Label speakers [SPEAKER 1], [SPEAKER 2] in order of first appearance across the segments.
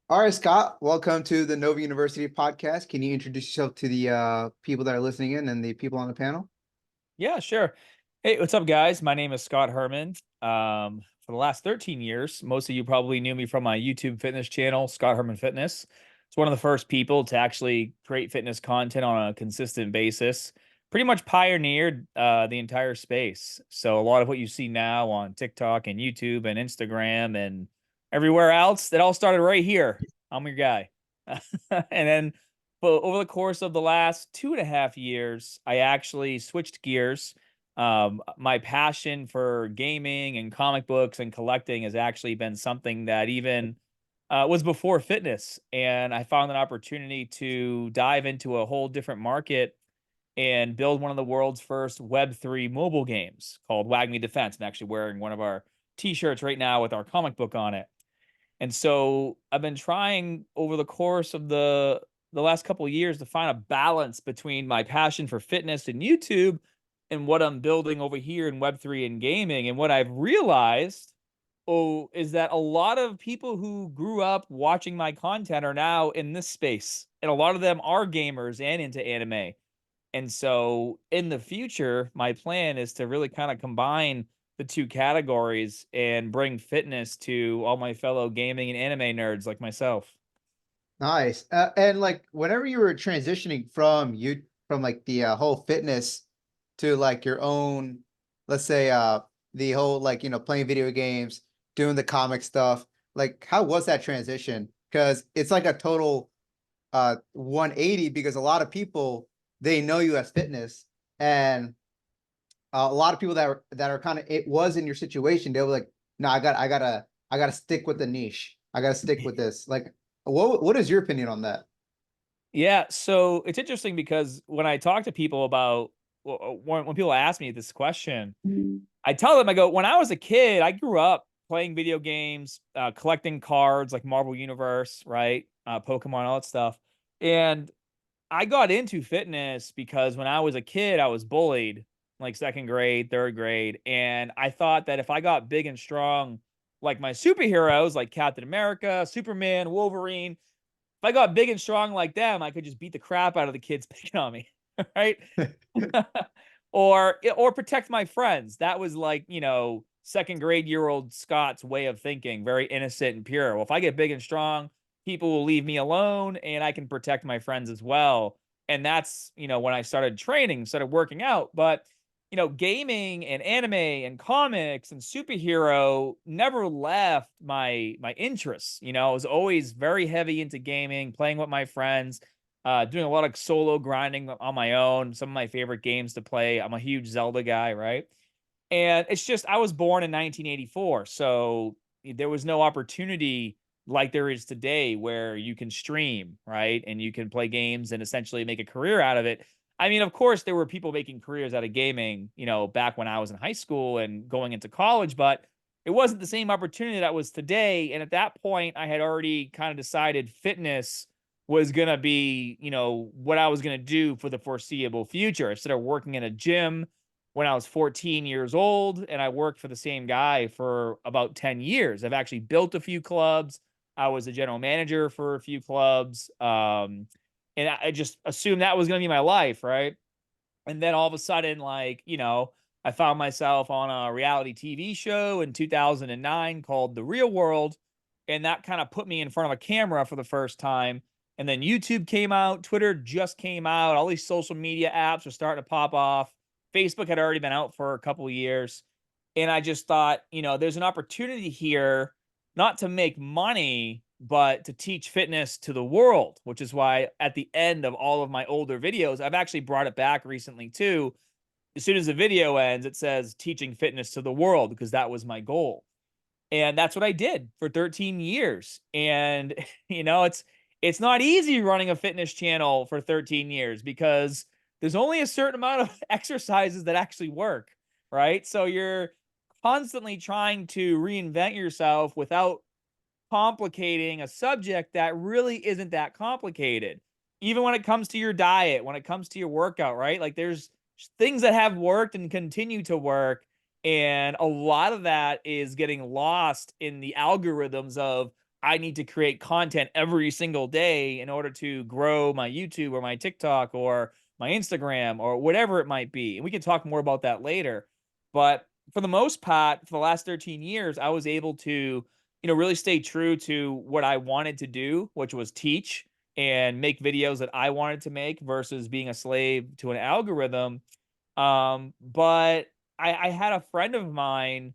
[SPEAKER 1] All right, Scott, welcome to the Nova University podcast. Can you introduce yourself to the people that are listening in and the people on the panel?
[SPEAKER 2] Yeah, sure. Hey, what's up, guys? My name is Scott Herman. For the last 13 years, most of you probably knew me from my YouTube fitness channel, Scott Herman Fitness. It's one of the first people to actually create fitness content on a consistent basis. Pretty much pioneered the entire space. So a lot of what you see now on TikTok and YouTube and Instagram and everywhere else, that all started right here. I'm your guy. And then but over the course of the last 2.5 years, I actually switched gears. My passion for gaming and comic books and collecting has actually been something that even was before fitness. And I found an opportunity to dive into a whole different market and build one of the world's first Web3 mobile games called Wag Me Defense. I'm actually wearing one of our t shirts right now with our comic book on it. And so I've been trying over the course of the last couple of years to find a balance between my passion for fitness and YouTube and what I'm building over here in Web3 and gaming. And what I've realized, is that a lot of people who grew up watching my content are now in this space. And a lot of them are gamers and into anime. And so in the future, my plan is to really kind of combine the two categories and bring fitness to all my fellow gaming and anime nerds like myself.
[SPEAKER 1] Nice. And like whenever you were transitioning from like the whole fitness to like your own, let's say the whole like playing video games, doing the comic stuff, like how was that transition? Because it's like a total 180 because a lot of people they know you as fitness and a lot of people that are kind of it was in your situation, they were like, no, I gotta stick with the niche. I gotta stick with this. Like, what is your opinion on that?
[SPEAKER 2] Yeah, so it's interesting because when I talk to people about when people ask me this question, I tell them, I go, when I was a kid, I grew up playing video games, collecting cards like Marvel Universe, right? Pokemon, all that stuff. And I got into fitness because when I was a kid, I was bullied, like second grade, third grade. And I thought that if I got big and strong, like my superheroes, like Captain America, Superman, Wolverine, if I got big and strong like them, I could just beat the crap out of the kids picking on me, right? Or protect my friends. That was like, second grade year old Scott's way of thinking, very innocent and pure. Well, if I get big and strong, people will leave me alone and I can protect my friends as well. And that's, when I started training, started working out. But gaming and anime and comics and superhero never left my interests. I was always very heavy into gaming, playing with my friends, doing a lot of solo grinding on my own. Some of my favorite games to play. I'm a huge Zelda guy, right? And it's just I was born in 1984, so there was no opportunity like there is today where you can stream, right? And you can play games and essentially make a career out of it. I mean, of course, there were people making careers out of gaming, back when I was in high school and going into college, but it wasn't the same opportunity that was today. And at that point, I had already kind of decided fitness was going to be, what I was going to do for the foreseeable future. I started working in a gym when I was 14 years old, and I worked for the same guy for about 10 years. I've actually built a few clubs. I was a general manager for a few clubs. And I just assumed that was going to be my life, right? And then all of a sudden, like, I found myself on a reality TV show in 2009 called The Real World. And that kind of put me in front of a camera for the first time. And then YouTube came out, Twitter just came out, all these social media apps were starting to pop off. Facebook had already been out for a couple of years. And I just thought, there's an opportunity here not to make money, but to teach fitness to the world, which is why at the end of all of my older videos, I've actually brought it back recently too. As soon as the video ends, it says teaching fitness to the world because that was my goal. And that's what I did for 13 years. And it's not easy running a fitness channel for 13 years because there's only a certain amount of exercises that actually work, right? So you're constantly trying to reinvent yourself without complicating a subject that really isn't that complicated. Even when it comes to your diet, when it comes to your workout, right? Like there's things that have worked and continue to work. And a lot of that is getting lost in the algorithms of I need to create content every single day in order to grow my YouTube or my TikTok or my Instagram or whatever it might be. And we can talk more about that later. But for the most part, for the last 13 years, I was able to, really stay true to what I wanted to do, which was teach and make videos that I wanted to make versus being a slave to an algorithm. But I had a friend of mine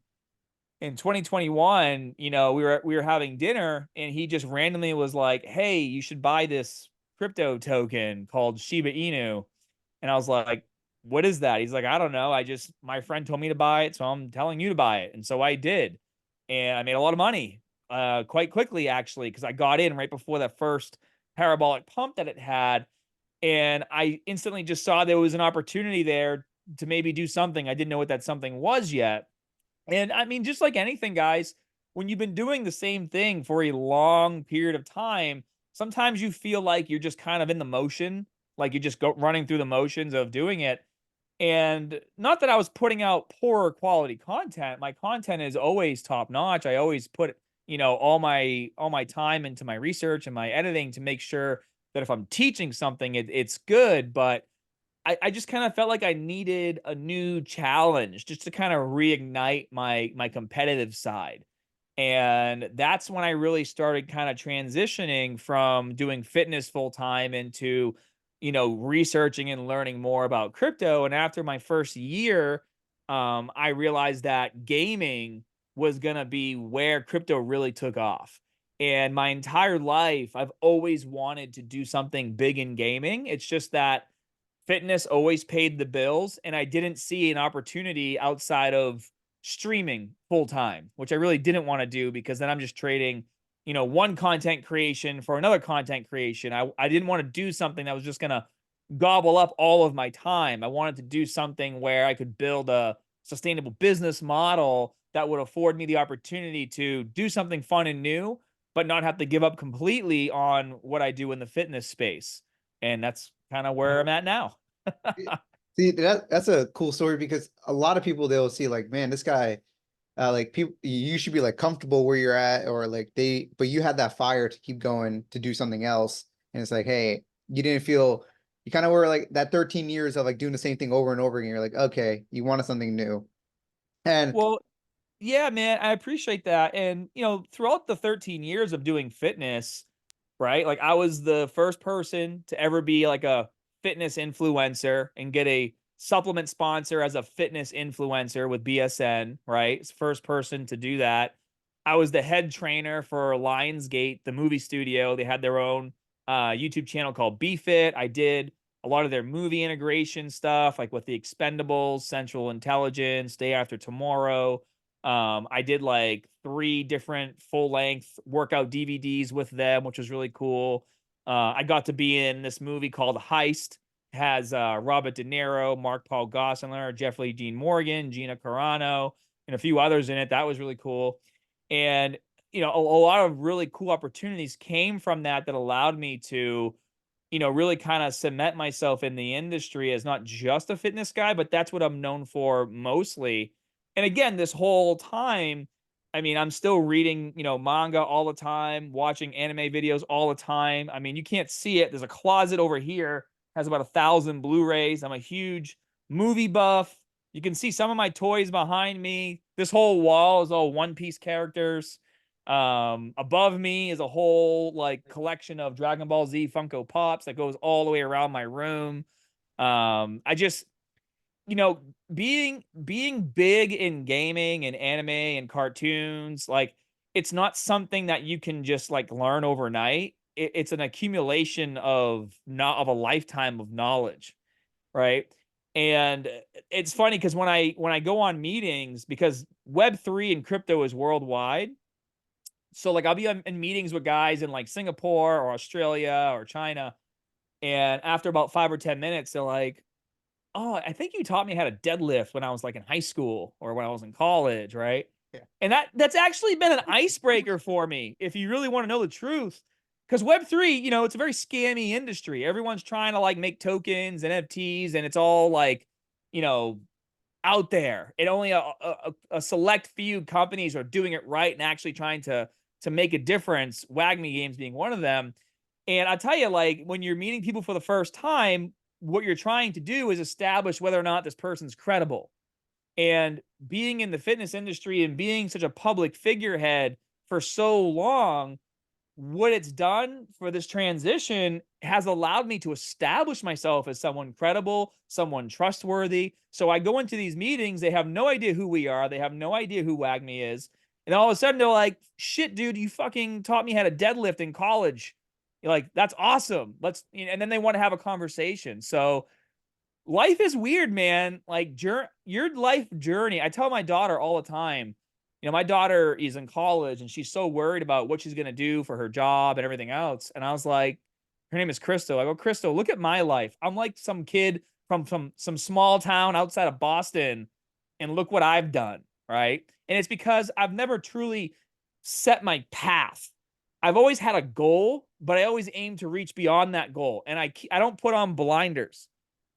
[SPEAKER 2] in 2021, we were having dinner and he just randomly was like, "Hey, you should buy this crypto token called Shiba Inu." And I was like, "What is that?" He's like, "I don't know. My friend told me to buy it, so I'm telling you to buy it." And so I did. And I made a lot of money quite quickly, actually, because I got in right before that first parabolic pump that it had. And I instantly just saw there was an opportunity there to maybe do something. I didn't know what that something was yet. And I mean, just like anything, guys, when you've been doing the same thing for a long period of time, sometimes you feel like you're just kind of in the motion, like you're just running through the motions of doing it. And not that I was putting out poorer quality content. My content is always top notch. I always put, all my time into my research and my editing to make sure that if I'm teaching something, it's good. But I just kind of felt like I needed a new challenge just to kind of reignite my competitive side. And that's when I really started kind of transitioning from doing fitness full time into, researching and learning more about crypto. And after my first year, I realized that gaming was going to be where crypto really took off. And my entire life, I've always wanted to do something big in gaming. It's just that fitness always paid the bills, and I didn't see an opportunity outside of streaming full time, which I really didn't want to do because then I'm just trading, one content creation for another content creation. I didn't want to do something that was just going to gobble up all of my time. I wanted to do something where I could build a sustainable business model that would afford me the opportunity to do something fun and new, but not have to give up completely on what I do in the fitness space. And that's kind of where I'm at now.
[SPEAKER 1] See, that's a cool story because a lot of people they'll see like, man, this guy, like people, you should be like comfortable where you're at, or like but you had that fire to keep going to do something else, and it's like, hey, you didn't feel, you kind of were like that 13 years of like doing the same thing over and over again. You're like, okay, you wanted something new, and
[SPEAKER 2] Well, yeah, man, I appreciate that. And, throughout the 13 years of doing fitness, right? Like I was the first person to ever be like a fitness influencer and get a supplement sponsor as a fitness influencer with BSN, right? First person to do that. I was the head trainer for Lionsgate, the movie studio. They had their own YouTube channel called BFit. I did a lot of their movie integration stuff, like with the Expendables, Central Intelligence, Day After Tomorrow. I did like 3 different full length workout DVDs with them, which was really cool. I got to be in this movie called Heist. It has Robert De Niro, Mark Paul Gosselaar, Jeffrey Dean Morgan, Gina Carano, and a few others in it. That was really cool. And a lot of really cool opportunities came from that allowed me to, really kind of cement myself in the industry as not just a fitness guy, but that's what I'm known for mostly. And again, this whole time, I mean, I'm still reading, manga all the time, watching anime videos all the time. I mean, you can't see it. There's a closet over here, has about 1,000 Blu-rays. I'm a huge movie buff. You can see some of my toys behind me. This whole wall is all One Piece characters. Above me is a whole like collection of Dragon Ball Z Funko Pops that goes all the way around my room. I just, you know, being big in gaming and anime and cartoons, like it's not something that you can just like learn overnight. It's an accumulation of not of a lifetime of knowledge, right? And it's funny because when I go on meetings, because Web3 and crypto is worldwide, so like I'll be in meetings with guys in like Singapore or Australia or China, and after about 5 or 10 minutes, they're like, "Oh, I think you taught me how to deadlift when I was like in high school or when I was in college, right?"
[SPEAKER 1] yeah,
[SPEAKER 2] And that's actually been an icebreaker for me, if you really want to know the truth. Because Web3, it's a very scammy industry. Everyone's trying to like make tokens, NFTs, and it's all like, you know, out there. And only a select few companies are doing it right and actually trying to to make a difference, WAGMI games being one of them. And I tell you, like, when you're meeting people for the first time, what you're trying to do is establish whether or not this person's credible. And being in the fitness industry and being such a public figurehead for so long, what it's done for this transition has allowed me to establish myself as someone credible, someone trustworthy. So I go into these meetings, they have no idea who we are, they have no idea who WAGMI is. And all of a sudden they're like, shit, dude, you fucking taught me how to deadlift in college. You're like, that's awesome. Let's, and then they want to have a conversation. So life is weird, man. Like your life journey. I tell my daughter all the time, my daughter is in college and she's so worried about what she's going to do for her job and everything else. And I was like, her name is Crystal. I go, Crystal, look at my life. I'm like some kid from some small town outside of Boston, and look what I've done, right? And it's because I've never truly set my path. I've always had a goal, but I always aim to reach beyond that goal. And I don't put on blinders.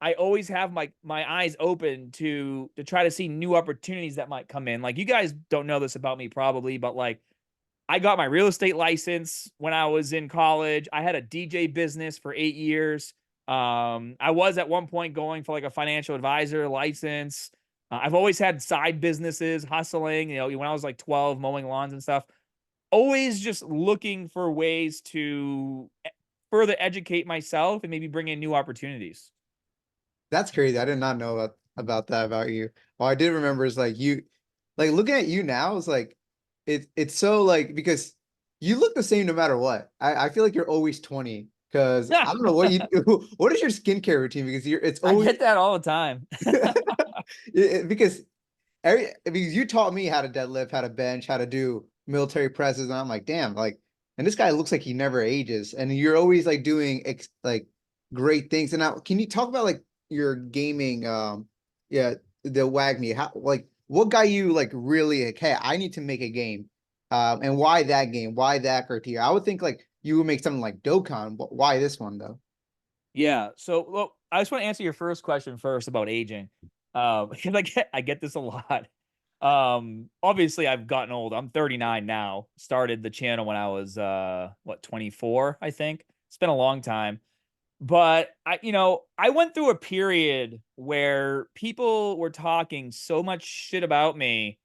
[SPEAKER 2] I always have my eyes open to try to see new opportunities that might come in. Like, you guys don't know this about me probably, but like, I got my real estate license when I was in college. I had a DJ business for 8 years. I was at one point going for like a financial advisor license. I've always had side businesses, hustling, when I was like 12, mowing lawns and stuff. Always just looking for ways to further educate myself and maybe bring in new opportunities.
[SPEAKER 1] That's crazy. I did not know about that about you. All I did remember is like you, like looking at you now is like it's so like because you look the same no matter what. I feel like you're always 20 because I don't know what you do. What is your skincare routine? Because it's
[SPEAKER 2] I
[SPEAKER 1] always
[SPEAKER 2] get that all the time.
[SPEAKER 1] because because you taught me how to deadlift, how to bench, how to do military presses, and I'm like, damn, like, and this guy looks like he never ages, and you're always like doing like great things. And now, can you talk about like your gaming? Yeah, the WAGMI. How like what got you like really like, hey, I need to make a game, and why that game? Why that criteria? I would think like you would make something like Dokkan, but why this one though?
[SPEAKER 2] Yeah. So, well, I just want to answer your first question first about aging. Because I get this a lot. Obviously I've gotten old. I'm 39 now. Started the channel when I was 24, I think. It's been a long time. But I went through a period where people were talking so much shit about me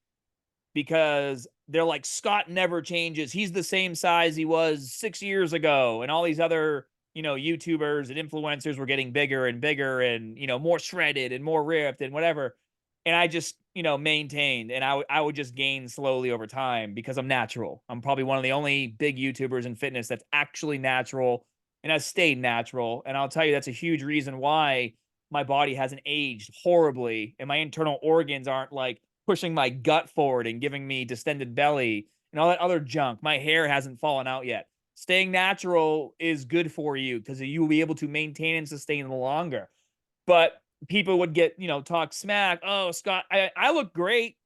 [SPEAKER 2] because they're like, Scott never changes. He's the same size he was 6 years ago. And all these other, YouTubers and influencers were getting bigger and bigger and, more shredded and more ripped and whatever. And I just, maintained, and I would just gain slowly over time because I'm natural. I'm probably one of the only big YouTubers in fitness that's actually natural and has stayed natural. And I'll tell you, that's a huge reason why my body hasn't aged horribly and my internal organs aren't like pushing my gut forward and giving me distended belly and all that other junk. My hair hasn't fallen out yet. Staying natural is good for you because you will be able to maintain and sustain longer. But people would get, talk smack. Oh, Scott, I look great.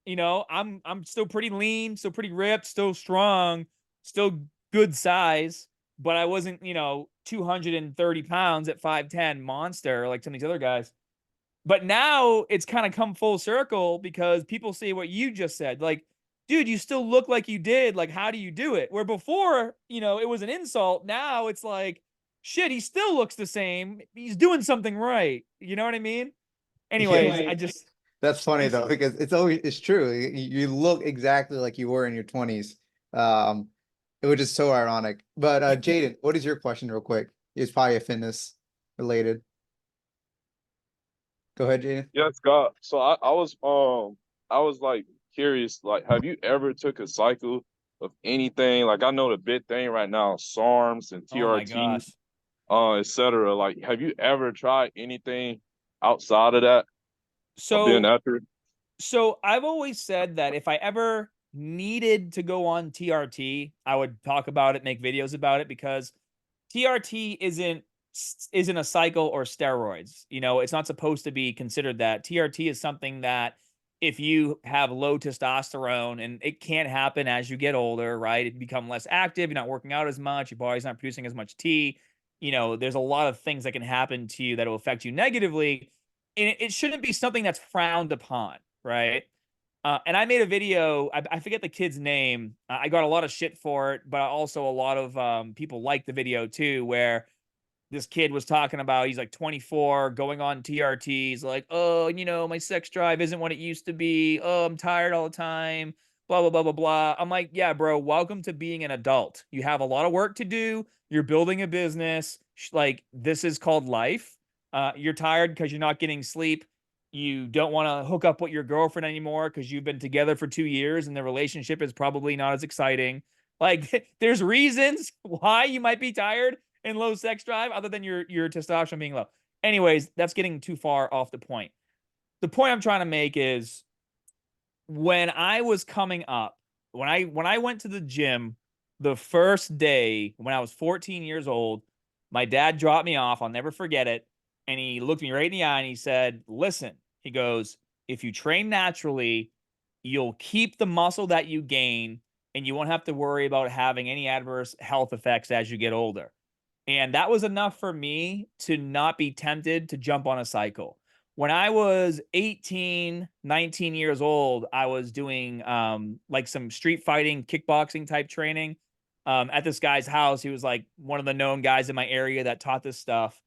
[SPEAKER 2] I'm still pretty lean, still pretty ripped, still strong, still good size, but I wasn't, 230 pounds at 5'10", monster like some of these other guys. But now it's kind of come full circle because people say what you just said. Like, dude, you still look like you did. Like, how do you do it? Where before, it was an insult. Now it's like, shit, he still looks the same. He's doing something right. You know what I mean? Anyways,
[SPEAKER 1] Yeah,
[SPEAKER 2] I just,
[SPEAKER 1] that's funny though because it's true. You look exactly like you were in your 20s. Um, which is so ironic. But Jaden, what is your question real quick? It's probably a fitness related. Go ahead, Jaden.
[SPEAKER 3] Yeah, Scott. So I was like curious, like have you ever took a cycle of anything? Like I know the big thing right now, SARMs and
[SPEAKER 2] oh my
[SPEAKER 3] TRT,
[SPEAKER 2] gosh.
[SPEAKER 3] etc. Like have you ever tried anything outside of that of being
[SPEAKER 2] So,
[SPEAKER 3] after?
[SPEAKER 2] so I've always said that if I ever needed to go on TRT, I would talk about it, make videos about it because TRT isn't a cycle or steroids. It's not supposed to be considered that. TRT is something that if you have low testosterone, and it can't happen as you get older, right? You become less active, you're not working out as much, your body's not producing as much T. There's a lot of things that can happen to you that will affect you negatively. And it shouldn't be something that's frowned upon, right? And I made a video. I forget the kid's name. I got a lot of shit for it, but also a lot of people liked the video too. Where this kid was talking about, he's like 24, going on TRTs, like, oh, my sex drive isn't what it used to be. Oh, I'm tired all the time. Blah blah blah blah blah. I'm like, yeah, bro. Welcome to being an adult. You have a lot of work to do. You're building a business. Like this is called life. You're tired because you're not getting sleep. You don't want to hook up with your girlfriend anymore because you've been together for 2 years and the relationship is probably not as exciting. Like, there's reasons why you might be tired and low sex drive other than your testosterone being low. Anyways, that's getting too far off the point. The point I'm trying to make is when I was coming up, when I went to the gym the first day when I was 14 years old, my dad dropped me off. I'll never forget it. And he looked me right in the eye and he said, listen, he goes, if you train naturally, you'll keep the muscle that you gain and you won't have to worry about having any adverse health effects as you get older. And that was enough for me to not be tempted to jump on a cycle. When I was 18, 19 years old, I was doing like some street fighting, kickboxing type training at this guy's house. He was like one of the known guys in my area that taught this stuff.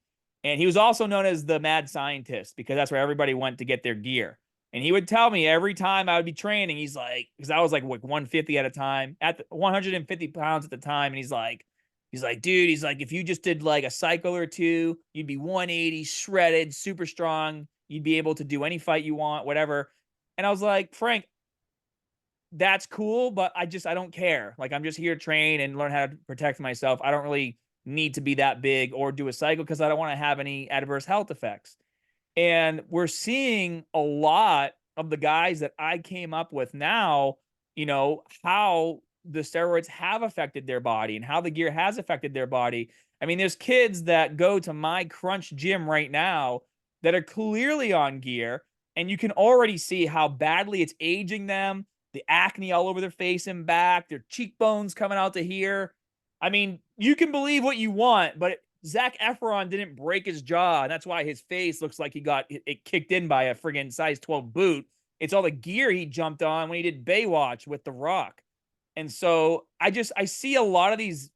[SPEAKER 2] And he was also known as the mad scientist because that's where everybody went to get their gear. And he would tell me every time I would be training, he's like, because I was like 150 at a time, at 150 pounds at the time. And he's like, dude, he's like, if you just did like a cycle or two, you'd be 180, shredded, super strong. You'd be able to do any fight you want, whatever. And I was like, Frank, that's cool, but I don't care. Like, I'm just here to train and learn how to protect myself. I don't really need to be that big or do a cycle because I don't want to have any adverse health effects. And we're seeing a lot of the guys that I came up with now, how the steroids have affected their body and how the gear has affected their body. I mean, there's kids that go to my Crunch gym right now that are clearly on gear, and you can already see how badly it's aging them, the acne all over their face and back, their cheekbones coming out to here. I mean, you can believe what you want, but Zac Efron didn't break his jaw, and that's why his face looks like he got it kicked in by a friggin' size 12 boot. It's all the gear he jumped on when he did Baywatch with The Rock. And so I see a lot of these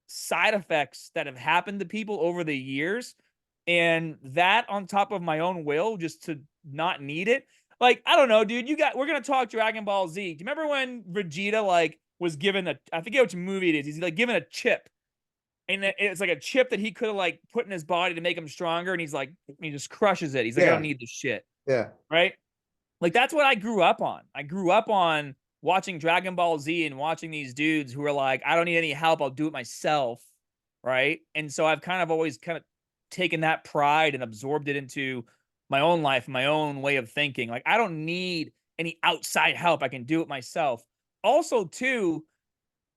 [SPEAKER 2] side effects that have happened to people over the years. And that on top of my own will, just to not need it. Like, I don't know, dude. We're gonna talk Dragon Ball Z. Do you remember when Vegeta like was given I forget which movie it is. He's like given a chip. And it's like a chip that he could have like put in his body to make him stronger. And he just crushes it. He's like, I don't need this shit.
[SPEAKER 1] Yeah.
[SPEAKER 2] Right. Like, that's what I grew up on. I grew up on watching Dragon Ball Z and watching these dudes who are like, I don't need any help. I'll do it myself. Right. And so I've kind of always kind of taken that pride and absorbed it into my own life, my own way of thinking. Like, I don't need any outside help. I can do it myself. Also, too,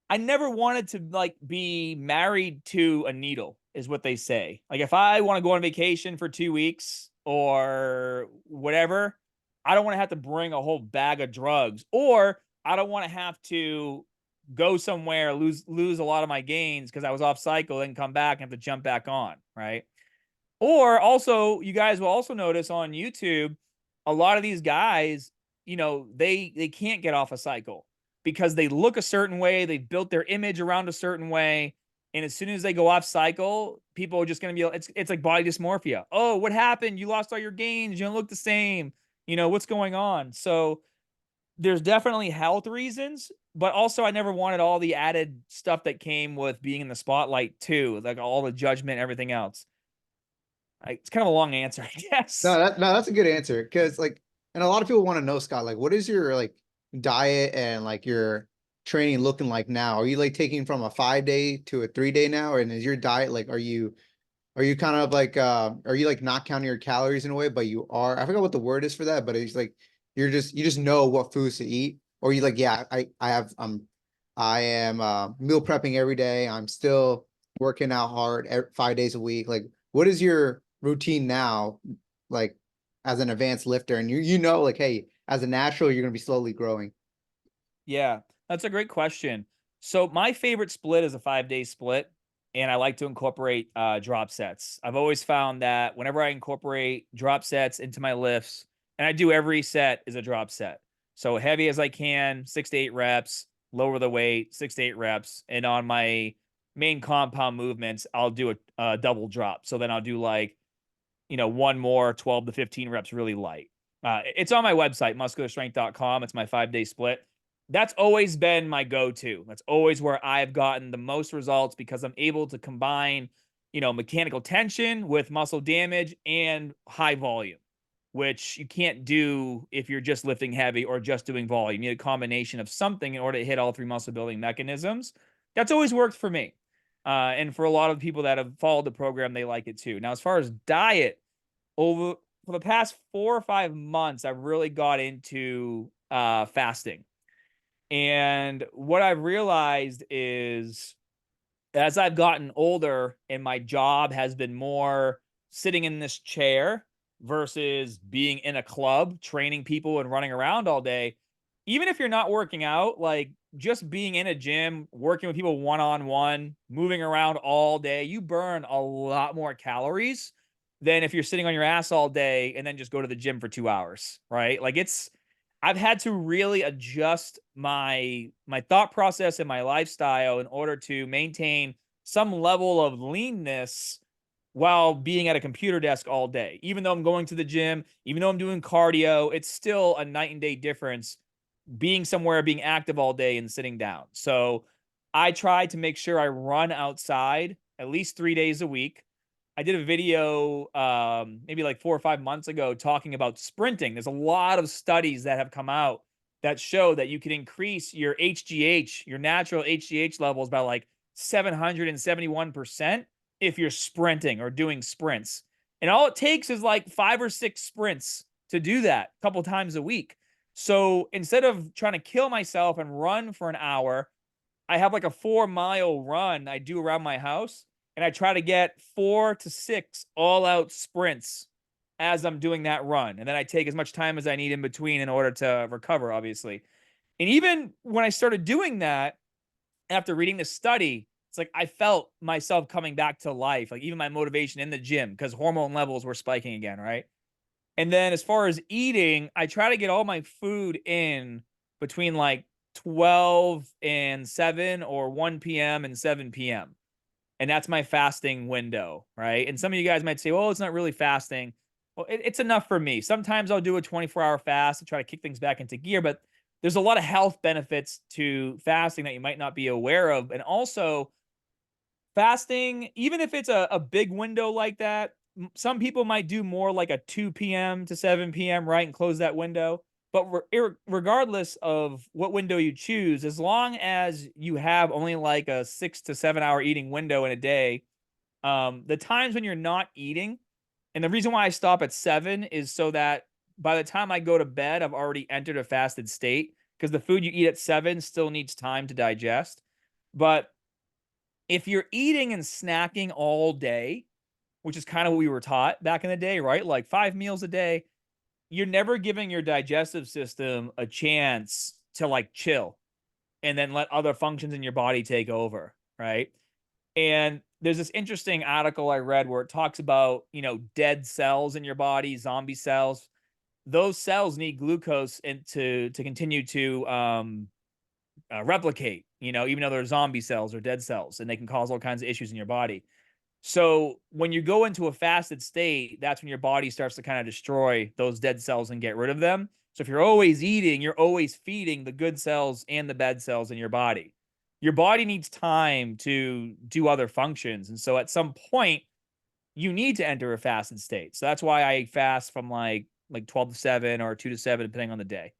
[SPEAKER 2] I never wanted to like be married to a needle, is what they say. Like, if I want to go on vacation for 2 weeks or whatever, I don't want to have to bring a whole bag of drugs, or I don't want to have to go somewhere, lose a lot of my gains because I was off cycle and come back and have to jump back on, right? Or also, you guys will also notice on YouTube, a lot of these guys, they can't get off a cycle because they look a certain way, they built their image around a certain way, and as soon as they go off cycle, people are just going to be, it's like body dysmorphia. Oh, what happened? You lost all your gains. You don't look the same. What's going on? So there's definitely health reasons, but also I never wanted all the added stuff that came with being in the spotlight too, like all the judgment, everything else. It's kind of a long answer, I guess.
[SPEAKER 1] No, that's a good answer. Because like, and a lot of people want to know, Scott, like, what is your like diet and like your training looking like now? Are you like taking from a 5 day to a 3 day now? And is your diet like, are you kind of like, are you like not counting your calories in a way, but you are, I forgot what the word is for that, but it's like, you just know what foods to eat, or you like, yeah, I am meal prepping every day. I'm still working out hard 5 days a week. Like, what is your routine now, like as an advanced lifter? And like, hey, as a natural, you're gonna be slowly growing.
[SPEAKER 2] Yeah, that's a great question. So my favorite split is a 5-day split, and I like to incorporate drop sets. I've always found that whenever I incorporate drop sets into my lifts, and I do every set is a drop set. So heavy as I can, 6 to 8 reps, lower the weight, 6 to 8 reps. And on my main compound movements, I'll do a double drop. So then I'll do like, one more 12 to 15 reps really light. It's on my website, muscularstrength.com. It's my 5-day split. That's always been my go-to. That's always where I've gotten the most results because I'm able to combine, mechanical tension with muscle damage and high volume, which you can't do if you're just lifting heavy or just doing volume. You need a combination of something in order to hit all 3 muscle building mechanisms. That's always worked for me. And for a lot of people that have followed the program, they like it too. Now, as far as diet, for the past 4 or 5 months, I've really got into fasting. And what I've realized is as I've gotten older and my job has been more sitting in this chair versus being in a club, training people and running around all day, even if you're not working out, like just being in a gym, working with people one-on-one, moving around all day, you burn a lot more calories than if you're sitting on your ass all day and then just go to the gym for 2 hours, right? Like I've had to really adjust my thought process and my lifestyle in order to maintain some level of leanness while being at a computer desk all day. Even though I'm going to the gym, even though I'm doing cardio, it's still a night and day difference being somewhere, being active all day and sitting down. So I try to make sure I run outside at least 3 days a week. I did a video maybe like 4 or 5 months ago talking about sprinting. There's a lot of studies that have come out that show that you can increase your HGH, your natural HGH levels by like 771% if you're sprinting or doing sprints. And all it takes is like 5 or 6 sprints to do that a couple times a week. So instead of trying to kill myself and run for an hour, I have like a 4-mile run I do around my house, and I try to get 4 to 6 all-out sprints as I'm doing that run. And then I take as much time as I need in between in order to recover, obviously. And even when I started doing that, after reading the study, it's like I felt myself coming back to life, like even my motivation in the gym because hormone levels were spiking again, right? And then as far as eating, I try to get all my food in between like 12 and 7 or 1 p.m. and 7 p.m. And that's my fasting window, right? And some of you guys might say, well, it's not really fasting. Well, it's enough for me. Sometimes I'll do a 24-hour fast to try to kick things back into gear, but there's a lot of health benefits to fasting that you might not be aware of. And also, fasting, even if it's a big window like that, some people might do more like a 2 p.m. to 7 p.m., right? And close that window. But regardless of what window you choose, as long as you have only like a 6 to 7 hour eating window in a day, the times when you're not eating, and the reason why I stop at 7 is so that by the time I go to bed, I've already entered a fasted state because the food you eat at 7 still needs time to digest. But if you're eating and snacking all day, which is kind of what we were taught back in the day, right? Like 5 meals a day, you're never giving your digestive system a chance to like chill and then let other functions in your body take over, right? And there's this interesting article I read where it talks about, dead cells in your body, zombie cells. Those cells need glucose and to continue to replicate, even though they're zombie cells or dead cells, and they can cause all kinds of issues in your body. So when you go into a fasted state, that's when your body starts to kind of destroy those dead cells and get rid of them. So if you're always eating, you're always feeding the good cells and the bad cells in your body. Your body needs time to do other functions. And so at some point, you need to enter a fasted state. So that's why I fast from like 12 to 7 or 2 to 7, depending on the day.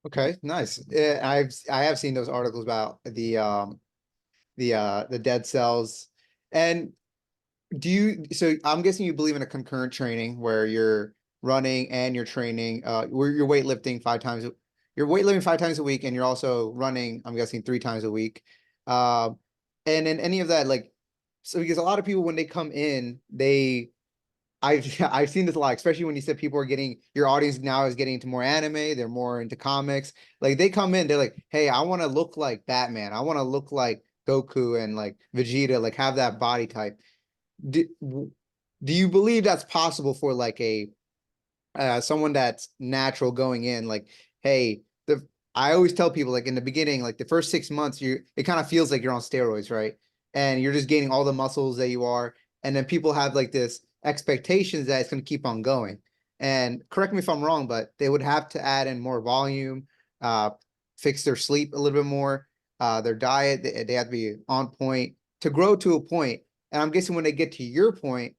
[SPEAKER 1] Okay, nice. I have seen those articles about the dead cells. And so I'm guessing you believe in a concurrent training where you're running and you're training, where you're weightlifting 5 times a week and you're also running, I'm guessing 3 times a week. And in any of that, like, so because a lot of people when they come in, I've seen this a lot, especially when you said people are your audience now is getting into more anime, they're more into comics. Like they come in, they're like, hey, I want to look like Batman. I want to look like Goku and like Vegeta, like have that body type. Do, do you believe that's possible for like someone that's natural going in? Like, hey, I always tell people, like, in the beginning, like the first 6 months, it kind of feels like you're on steroids, right? And you're just gaining all the muscles that you are. And then people have like this expectations that it's going to keep on going. And correct me if I'm wrong, but they would have to add in more volume, uh, fix their sleep a little bit more, their diet, they have to be on point to grow to a point. And I'm guessing when they get to your point,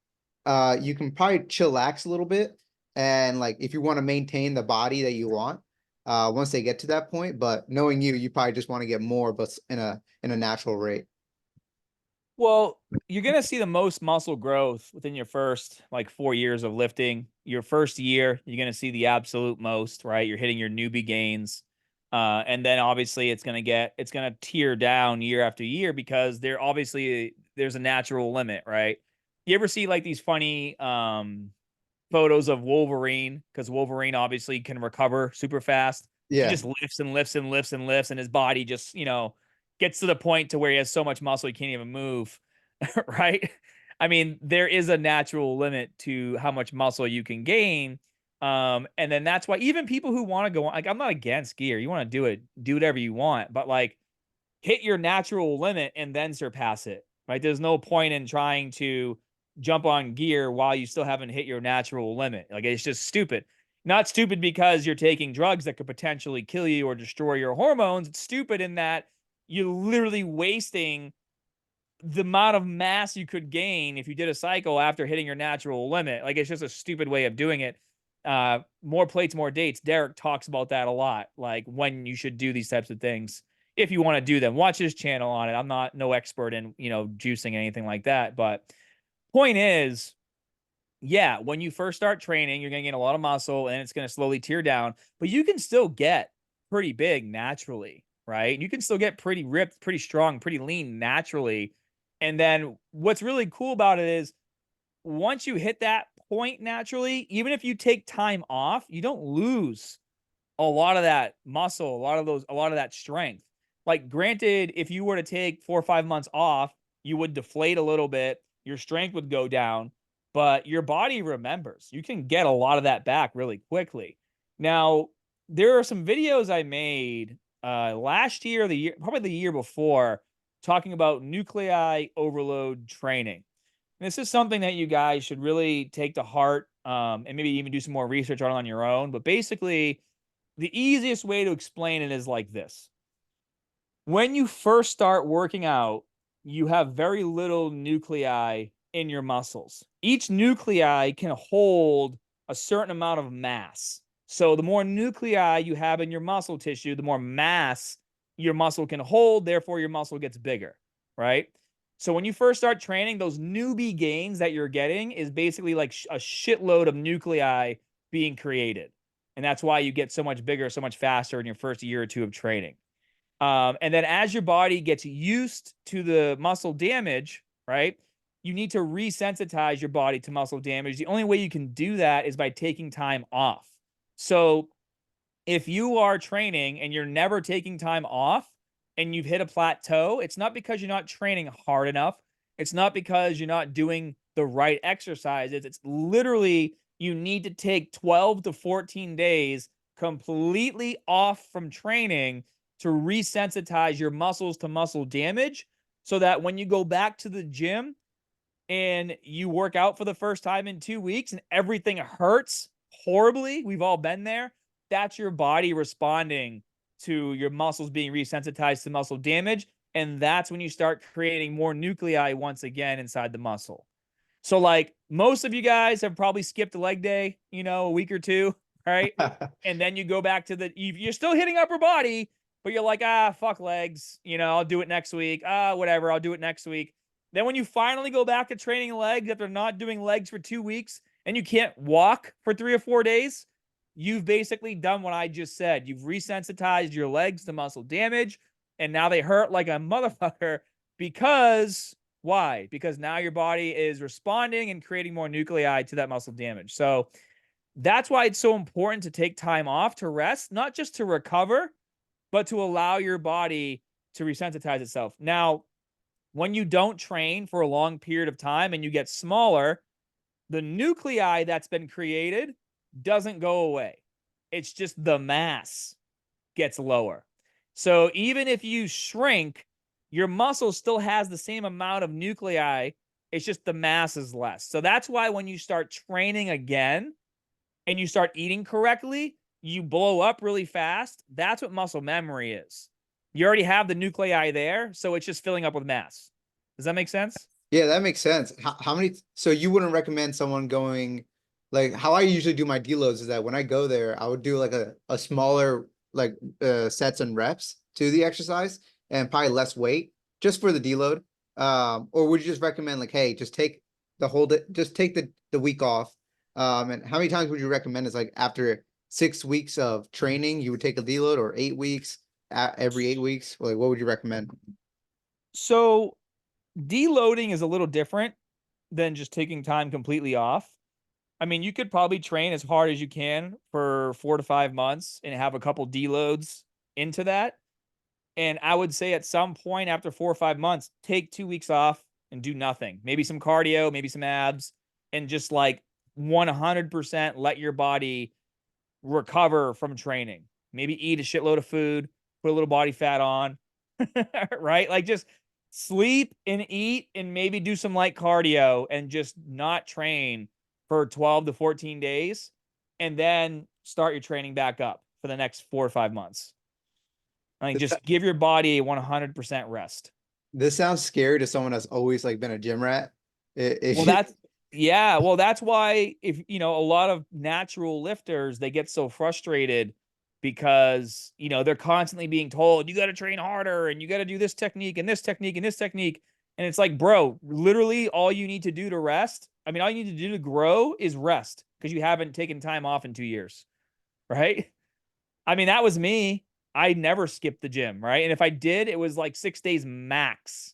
[SPEAKER 1] you can probably chillax a little bit. And like, if you want to maintain the body that you want, once they get to that point, but knowing you probably just want to get more, but in a natural rate.
[SPEAKER 2] Well, you're going to see the most muscle growth within your first like 4 years of lifting. Your first year, you're going to see the absolute most, right? You're hitting your newbie gains. And then obviously it's going to tear down year after year because there's a natural limit, right? You ever see like these funny photos of Wolverine? Because Wolverine obviously can recover super fast. He
[SPEAKER 1] Yeah.
[SPEAKER 2] just lifts and lifts and lifts and lifts, and his body just, gets to the point to where he has so much muscle he can't even move, right? I mean, there is a natural limit to how much muscle you can gain. And then that's why even people who want to go on, like, I'm not against gear. You want to do it, do whatever you want, but like hit your natural limit and then surpass it, right? There's no point in trying to jump on gear while you still haven't hit your natural limit. Like, it's just stupid. Not stupid because you're taking drugs that could potentially kill you or destroy your hormones. It's stupid in that you're literally wasting the amount of mass you could gain if you did a cycle after hitting your natural limit. Like, it's just a stupid way of doing it. More plates, more dates. Derek talks about that a lot, like when you should do these types of things if you want to do them. Watch his channel on it. I'm not no expert in, juicing anything like that, but point is, yeah, when you first start training, you're going to gain a lot of muscle and it's going to slowly tear down, but you can still get pretty big naturally, right? You can still get pretty ripped, pretty strong, pretty lean naturally. And then what's really cool about it is once you hit that point naturally, even if you take time off, you don't lose a lot of that muscle, a lot of that strength. Like, granted, if you were to take 4 or 5 months off, you would deflate a little bit, your strength would go down, but your body remembers. You can get a lot of that back really quickly. Now, there are some videos I made last year, probably the year before, talking about nuclei overload training. And this is something that you guys should really take to heart, and maybe even do some more research on your own. But basically, the easiest way to explain it is like this. When you first start working out, you have very little nuclei in your muscles. Each nuclei can hold a certain amount of mass. So the more nuclei you have in your muscle tissue, the more mass your muscle can hold, therefore your muscle gets bigger, right? So when you first start training, those newbie gains that you're getting is basically like a shitload of nuclei being created. And that's why you get so much bigger, so much faster in your first year or two of training. And then as your body gets used to the muscle damage, right, you need to resensitize your body to muscle damage. The only way you can do that is by taking time off. So if you are training and you're never taking time off and you've hit a plateau, it's not because you're not training hard enough. It's not because you're not doing the right exercises. It's literally you need to take 12 to 14 days completely off from training to resensitize your muscles to muscle damage so that when you go back to the gym and you work out for the first time in 2 weeks and everything hurts horribly, we've all been there. That's your body responding to your muscles being resensitized to muscle damage. And that's when you start creating more nuclei once again inside the muscle. So, like, most of you guys have probably skipped a leg day, a week or two, right? And then you go back to you're still hitting upper body, but you're like, fuck legs. I'll do it next week. Whatever. I'll do it next week. Then when you finally go back to training legs after not doing legs for 2 weeks and you can't walk for 3 or 4 days, you've basically done what I just said. You've resensitized your legs to muscle damage, and now they hurt like a motherfucker because why? Because now your body is responding and creating more nuclei to that muscle damage. So that's why it's so important to take time off to rest, not just to recover, but to allow your body to resensitize itself. Now, when you don't train for a long period of time and you get smaller, the nuclei that's been created doesn't go away. It's just the mass gets lower. So even if you shrink, your muscle still has the same amount of nuclei. It's just the mass is less. So that's why when you start training again and you start eating correctly, you blow up really fast. That's what muscle memory is. You already have the nuclei there, so it's just filling up with mass. Does that make sense?
[SPEAKER 1] Yeah, that makes sense. How many, so you wouldn't recommend someone going, like how I usually do my deloads is that when I go there, I would do like a smaller like sets and reps to the exercise and probably less weight just for the deload. Or would you just recommend like, hey, just take just take the week off. And how many times would you recommend is like after 6 weeks of training, you would take a deload, or 8 weeks, every 8 weeks? Like what would you recommend?
[SPEAKER 2] So deloading is a little different than just taking time completely off. I mean, you could probably train as hard as you can for 4 to 5 months and have a couple deloads into that. And I would say at some point after 4 or 5 months, take 2 weeks off and do nothing. Maybe some cardio, maybe some abs, and just like 100% let your body recover from training. Maybe eat a shitload of food, put a little body fat on, right? Like just sleep and eat and maybe do some light cardio and just not train for 12 to 14 days and then start your training back up for the next 4 or 5 months. I mean, just give your body a 100% rest.
[SPEAKER 1] This sounds scary to someone that's always like been a gym rat.
[SPEAKER 2] Well, that's yeah. Well, that's why if you know a lot of natural lifters, they get so frustrated because they're constantly being told you got to train harder and you got to do this technique and this technique and this technique. And it's like, bro, literally all you need to do to rest. I mean, all you need to do to grow is rest because you haven't taken time off in 2 years, right? I mean, that was me. I never skipped the gym, right? And if I did, it was like 6 days max.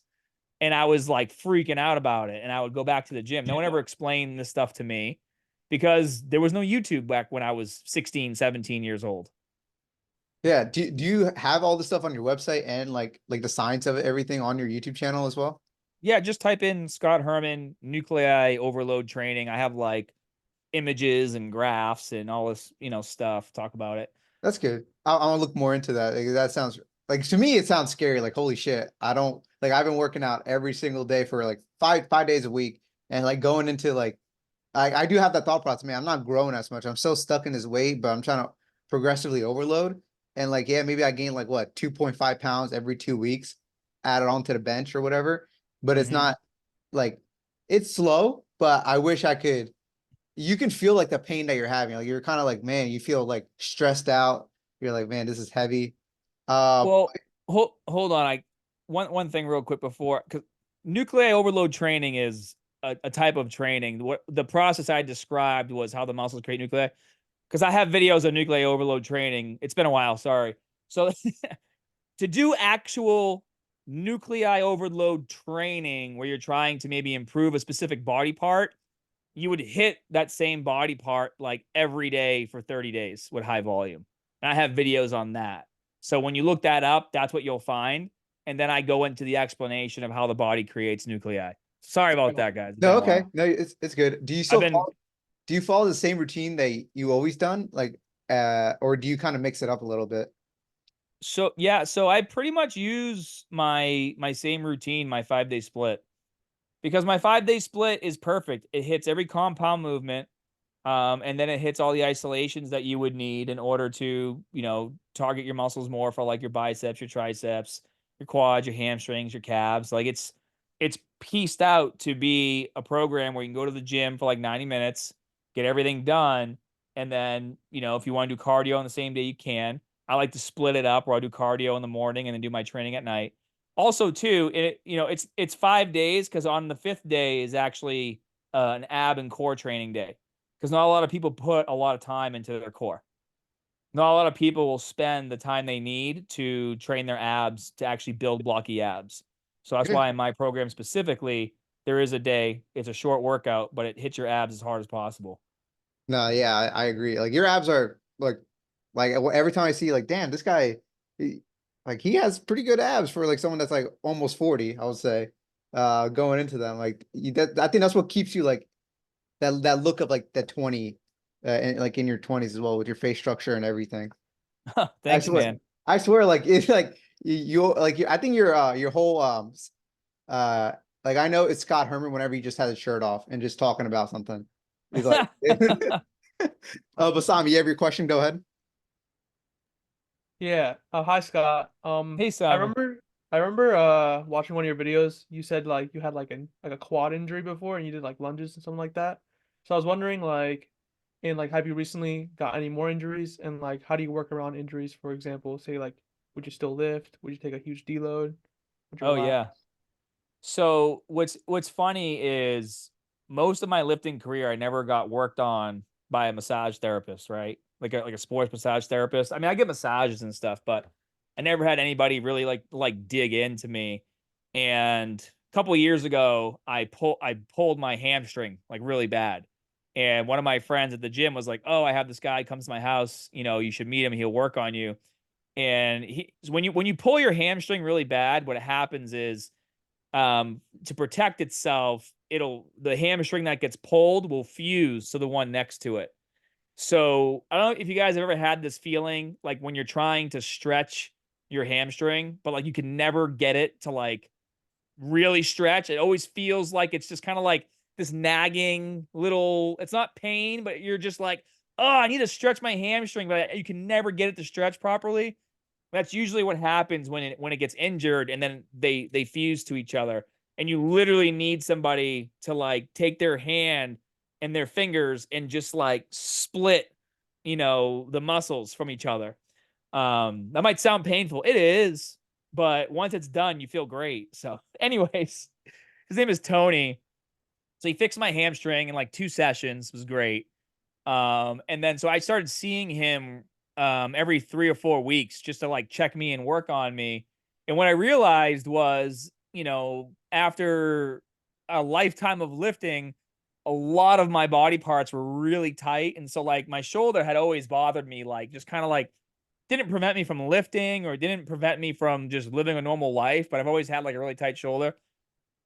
[SPEAKER 2] And I was like freaking out about it. And I would go back to the gym. No one ever explained this stuff to me because there was no YouTube back when I was 16, 17 years old.
[SPEAKER 1] yeah. Do you have all the stuff on your website and like the science of everything on your YouTube channel as well?
[SPEAKER 2] Yeah, just type in Scott Herman nuclei overload training. I have like images and graphs and all this, stuff. Talk about it.
[SPEAKER 1] That's good. I want to look more into that. Like, that sounds like, to me it sounds scary. Like holy shit, I don't like. I've been working out every single day for like five days a week, and like going into like I do have that thought process. Man, I'm not growing as much. I'm so stuck in this weight, but I'm trying to progressively overload. And like, yeah, maybe I gain like what 2.5 pounds every 2 weeks, add it onto the bench or whatever. But it's not like, it's slow. But I wish I could. You can feel like the pain that you're having. Like you're kind of like, man, you feel like stressed out. You're like, man, this is heavy. Uh,
[SPEAKER 2] Well, hold on. One thing real quick before, because nuclei overload training is a type of training. What the process I described was how the muscles create nuclei. Because I have videos of nuclei overload training. It's been a while, sorry. So to do actual nuclei overload training where you're trying to maybe improve a specific body part, you would hit that same body part like every day for 30 days with high volume. And I have videos on that. So when you look that up, that's what you'll find. And then I go into the explanation of how the body creates nuclei. Sorry about that, guys. It's been
[SPEAKER 1] no,
[SPEAKER 2] a
[SPEAKER 1] okay,
[SPEAKER 2] while.
[SPEAKER 1] no, it's good. Do you
[SPEAKER 2] I've
[SPEAKER 1] still
[SPEAKER 2] been
[SPEAKER 1] do you follow the same routine that you always done? Like, or do you kind of mix it up a little bit?
[SPEAKER 2] so yeah, so I pretty much use my same routine, my 5-day split. Because my 5-day split is perfect. It hits every compound movement. And then it hits all the isolations that you would need in order to, target your muscles more for like your biceps, your triceps, your quads, your hamstrings, your calves. Like it's pieced out to be a program where you can go to the gym for like 90 minutes, get everything done, and then, if you want to do cardio on the same day, you can. I like to split it up where I do cardio in the morning and then do my training at night. Also, too, it's 5 days because on the fifth day is actually an ab and core training day because not a lot of people put a lot of time into their core. Not a lot of people will spend the time they need to train their abs to actually build blocky abs. So that's
[SPEAKER 1] Yeah.
[SPEAKER 2] why in my program specifically, there is a day, it's a short workout, but it hits your abs as hard as possible.
[SPEAKER 1] No, yeah, I agree. Like your abs are like every time I see like, damn, this guy, like he has pretty good abs for like someone that's like almost 40, I would say, going into them. Like that, I think that's what keeps you like that look of like that 20, like in your 20s as well with your face structure and everything. I
[SPEAKER 2] Thank you,
[SPEAKER 1] swear,
[SPEAKER 2] man.
[SPEAKER 1] I swear, like it's like I think your whole like I know it's Scott Herman whenever he just has his shirt off and just talking about something. He's like, Basami, you have your question? Go ahead.
[SPEAKER 4] Yeah. Hi Scott.
[SPEAKER 2] Hey,
[SPEAKER 4] I
[SPEAKER 2] Simon.
[SPEAKER 4] remember watching one of your videos. You said like you had like a quad injury before and you did like lunges and something like that. So I was wondering like have you recently got any more injuries and like how do you work around injuries, for example, say like would you still lift? Would you take a huge deload? Would you
[SPEAKER 2] Oh
[SPEAKER 4] relax?
[SPEAKER 2] yeah. So what's funny is most of my lifting career, I never got worked on by a massage therapist, right? Like a sports massage therapist. I mean, I get massages and stuff, but I never had anybody really like dig into me. And a couple of years ago, I pulled my hamstring like really bad. And one of my friends at the gym was like, "Oh, I have this guy comes to my house. You know, you should meet him. He'll work on you." And when you pull your hamstring really bad, what happens is to protect itself, the hamstring that gets pulled will fuse to the one next to it. So I don't know if you guys have ever had this feeling like when you're trying to stretch your hamstring, but like you can never get it to like really stretch. It always feels like it's just kind of like this nagging little, it's not pain, but you're just like, oh, I need to stretch my hamstring, but you can never get it to stretch properly. That's usually what happens when it gets injured and then they fuse to each other. And you literally need somebody to like take their hand and their fingers and just like split, the muscles from each other. That might sound painful. It is, but once it's done, you feel great. So, anyways, his name is Tony. So he fixed my hamstring in like 2 sessions. It was great. And then so I started seeing him every 3 or 4 weeks just to like check me and work on me. And what I realized was, after a lifetime of lifting, a lot of my body parts were really tight. And so like my shoulder had always bothered me, like just kind of like didn't prevent me from lifting or didn't prevent me from just living a normal life, but I've always had like a really tight shoulder.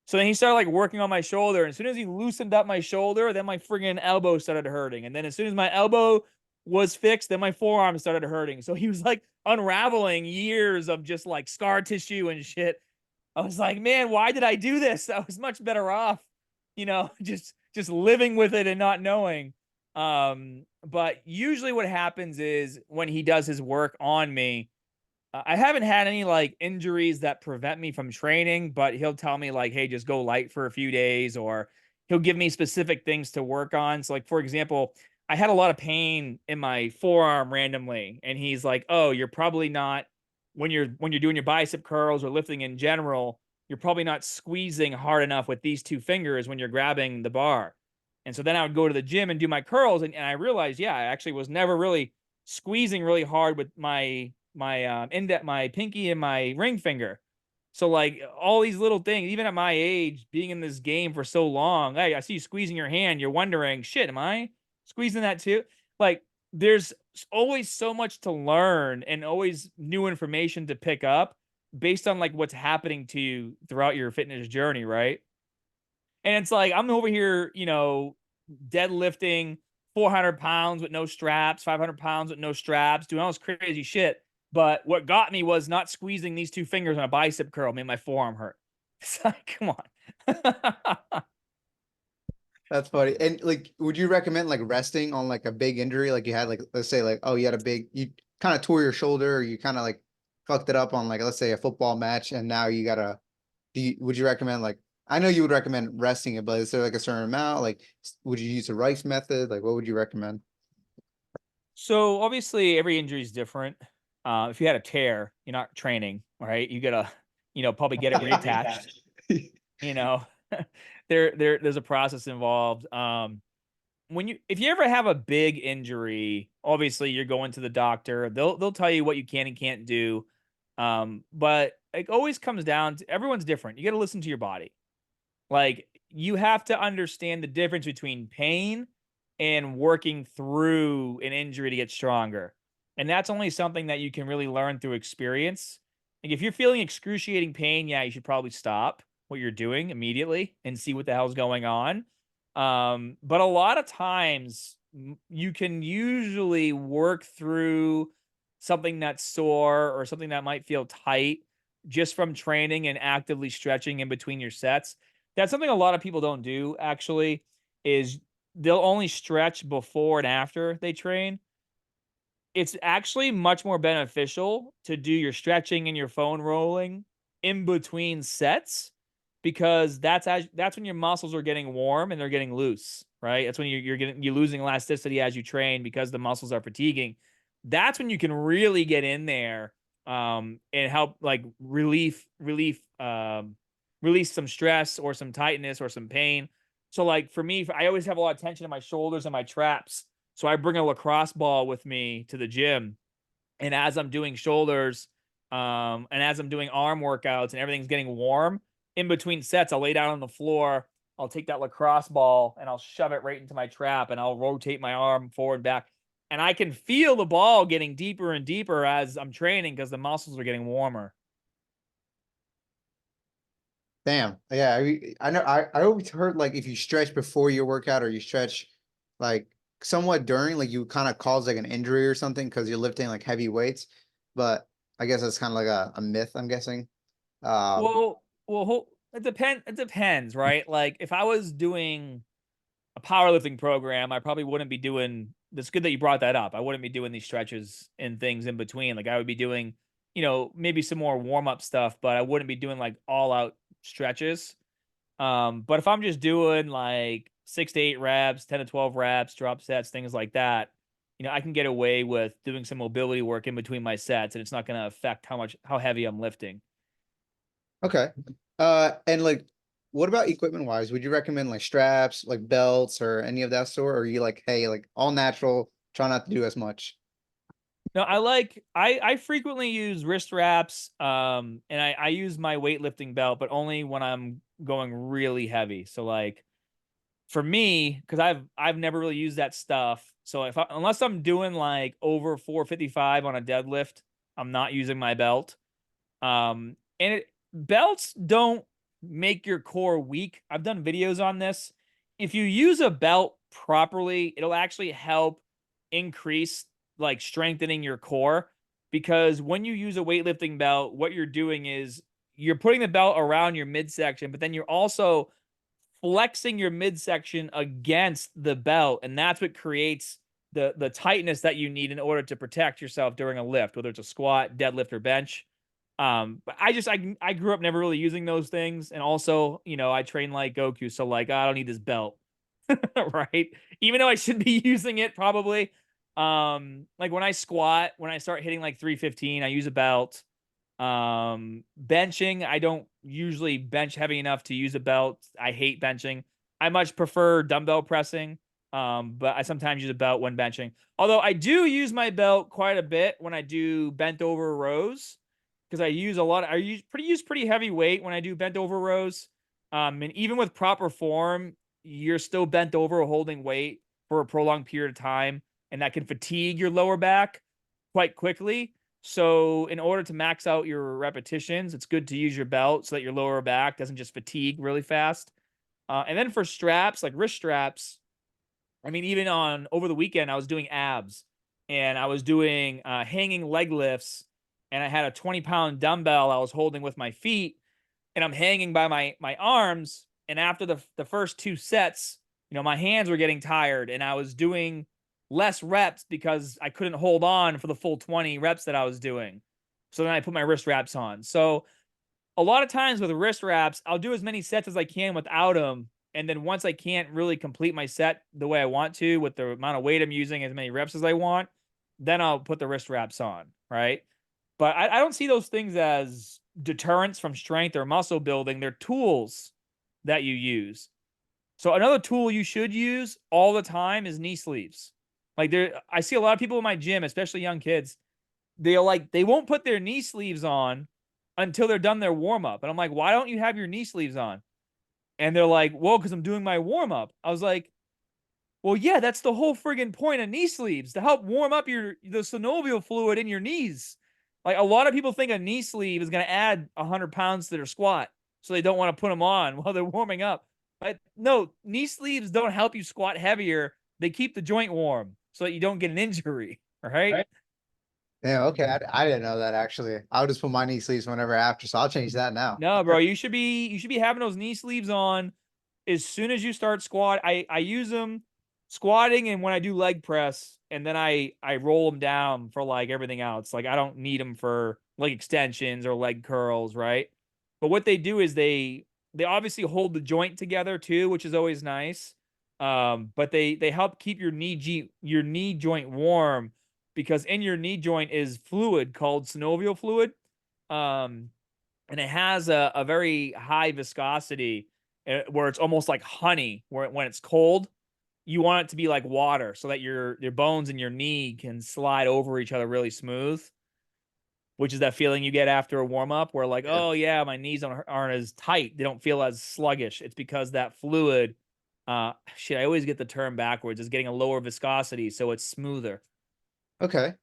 [SPEAKER 2] So then he started like working on my shoulder. And as soon as he loosened up my shoulder, then my friggin' elbow started hurting. And then as soon as my elbow was fixed, then my forearm started hurting. So he was like unraveling years of just like scar tissue and shit. I was like, man, why did I do this? I was much better off, just living with it and not knowing. But usually what happens is when he does his work on me, I haven't had any like injuries that prevent me from training, but he'll tell me like, "Hey, just go light for a few days," or he'll give me specific things to work on. So, like for example, I had a lot of pain in my forearm randomly, and he's like, "Oh, you're probably not when you're doing your bicep curls or lifting in general, you're probably not squeezing hard enough with these two fingers when you're grabbing the bar." And so then I would go to the gym and do my curls, and I realized, yeah, I actually was never really squeezing really hard with my pinky and my ring finger. So like all these little things, even at my age, being in this game for so long, hey, I see you squeezing your hand. You're wondering, shit, am I squeezing that too? Like there's always so much to learn and always new information to pick up based on like what's happening to you throughout your fitness journey, right? And it's like I'm over here, deadlifting 400 pounds with no straps, 500 pounds with no straps, doing all this crazy shit. But what got me was not squeezing these two fingers on a bicep curl made my forearm hurt. It's like, come on.
[SPEAKER 1] That's funny. And like, would you recommend like resting on like a big injury? Like you had like, let's say like, oh, you kind of tore your shoulder or you kind of like fucked it up on like, let's say a football match. And now you gotta, would you recommend like, I know you would recommend resting it, but is there like a certain amount? Like, would you use the Rice method? Like, what would you recommend?
[SPEAKER 2] So obviously every injury is different. If you had a tear, you're not training, right? You gotta, probably get it reattached. You know, there's a process involved. If you ever have a big injury, obviously you're going to the doctor. They'll tell you what you can and can't do. But it always comes down to everyone's different. You got to listen to your body. Like you have to understand the difference between pain and working through an injury to get stronger. And that's only something that you can really learn through experience. Like if you're feeling excruciating pain, yeah, you should probably stop what you're doing immediately and see what the hell's going on. But a lot of times you can usually work through something that's sore or something that might feel tight just from training and actively stretching in between your sets. That's something a lot of people don't do actually, is they'll only stretch before and after they train. It's actually much more beneficial to do your stretching and your phone rolling in between sets, because that's when your muscles are getting warm and they're getting loose, right? That's when you're losing elasticity as you train because the muscles are fatiguing. That's when you can really get in there and help like release some stress or some tightness or some pain. So like for me, I always have a lot of tension in my shoulders and my traps. So I bring a lacrosse ball with me to the gym, and as I'm doing shoulders, and as I'm doing arm workouts and everything's getting warm, in between sets, I'll lay down on the floor. I'll take that lacrosse ball and I'll shove it right into my trap, and I'll rotate my arm forward and back. And I can feel the ball getting deeper and deeper as I'm training because the muscles are getting warmer.
[SPEAKER 1] Damn. Yeah, I know. I always heard like if you stretch before your workout or you stretch like somewhat during, like you kind of cause like an injury or something because you're lifting like heavy weights. But I guess that's kind of like a myth, I'm guessing.
[SPEAKER 2] It depends. It depends, right? Like if I was doing a powerlifting program, I probably wouldn't be doing. That's good that you brought that up. I wouldn't be doing these stretches and things in between. Like I would be doing, maybe some more warm up stuff, but I wouldn't be doing like all out stretches. But if I'm just doing like 6 to 8 reps, 10 to 12 reps, drop sets, things like that, I can get away with doing some mobility work in between my sets, and it's not going to affect how heavy I'm lifting.
[SPEAKER 1] Okay. And like, what about equipment wise? Would you recommend like straps, like belts, or any of that sort? Or are you like, hey, like all natural, try not to do as much?
[SPEAKER 2] No, I frequently use wrist wraps, and I use my weightlifting belt, but only when I'm going really heavy. So like for me, because I've never really used that stuff. So unless I'm doing like over 455 on a deadlift, I'm not using my belt. Belts don't make your core weak. I've done videos on this. If you use a belt properly, it'll actually help increase like strengthening your core, because when you use a weightlifting belt, what you're doing is you're putting the belt around your midsection, but then you're also flexing your midsection against the belt, and that's what creates the tightness that you need in order to protect yourself during a lift, whether it's a squat, deadlift, or bench. But I grew up never really using those things, and also, I train like Goku, so like I don't need this belt, right? Even though I should be using it probably. Like when I squat, when I start hitting like 315, I use a belt. Benching, I don't usually bench heavy enough to use a belt. I hate benching. I much prefer dumbbell pressing. But I sometimes use a belt when benching. Although I do use my belt quite a bit when I do bent over rows, because I use pretty heavy weight when I do bent over rows. And even with proper form, you're still bent over holding weight for a prolonged period of time, and that can fatigue your lower back quite quickly. So in order to max out your repetitions, it's good to use your belt so that your lower back doesn't just fatigue really fast. And then for straps, like wrist straps, I mean, even on over the weekend, I was doing abs and I was doing hanging leg lifts, and I had a 20-pound dumbbell I was holding with my feet, and I'm hanging by my arms. And after the first 2 sets, my hands were getting tired, and I was doing less reps because I couldn't hold on for the full 20 reps that I was doing. So then I put my wrist wraps on. So a lot of times with wrist wraps, I'll do as many sets as I can without them. And then once I can't really complete my set the way I want to with the amount of weight I'm using, as many reps as I want, then I'll put the wrist wraps on, right? But I don't see those things as deterrents from strength or muscle building. They're tools that you use. So another tool you should use all the time is knee sleeves. I see a lot of people in my gym, especially young kids, they won't put their knee sleeves on until they're done their warm up. And I'm like, why don't you have your knee sleeves on? And they're like, well, because I'm doing my warm up. I was like, well, yeah, that's the whole friggin' point of knee sleeves, to help warm up the synovial fluid in your knees. Like a lot of people think a knee sleeve is going to add 100 pounds to their squat, so they don't want to put them on while they're warming up. But no, knee sleeves don't help you squat heavier. they keep the joint warm so that you don't get an injury, right?
[SPEAKER 1] Yeah, okay. I didn't know that actually. I'll just put my knee sleeves whenever after, so I'll change that now.
[SPEAKER 2] No, bro, you should be having those knee sleeves on as soon as you start squat. I use them squatting and when I do leg press, and then I roll them down for like everything else. Like I don't need them for leg extensions or leg curls, right? But what they do is they obviously hold the joint together too, which is always nice. But they help keep your your knee joint warm because in your knee joint is fluid called synovial fluid. Um, and it has a very high viscosity where it's almost like honey where when it's cold you want it to be like water so that your bones and your knee can slide over each other really smooth, which is that feeling you get after a warm up where like,
[SPEAKER 1] Yeah.
[SPEAKER 2] oh yeah, my knees aren't as tight, they don't feel as sluggish. It's because that fluid, shit, I always get the term backwards, is getting a lower viscosity so it's smoother.
[SPEAKER 1] Okay.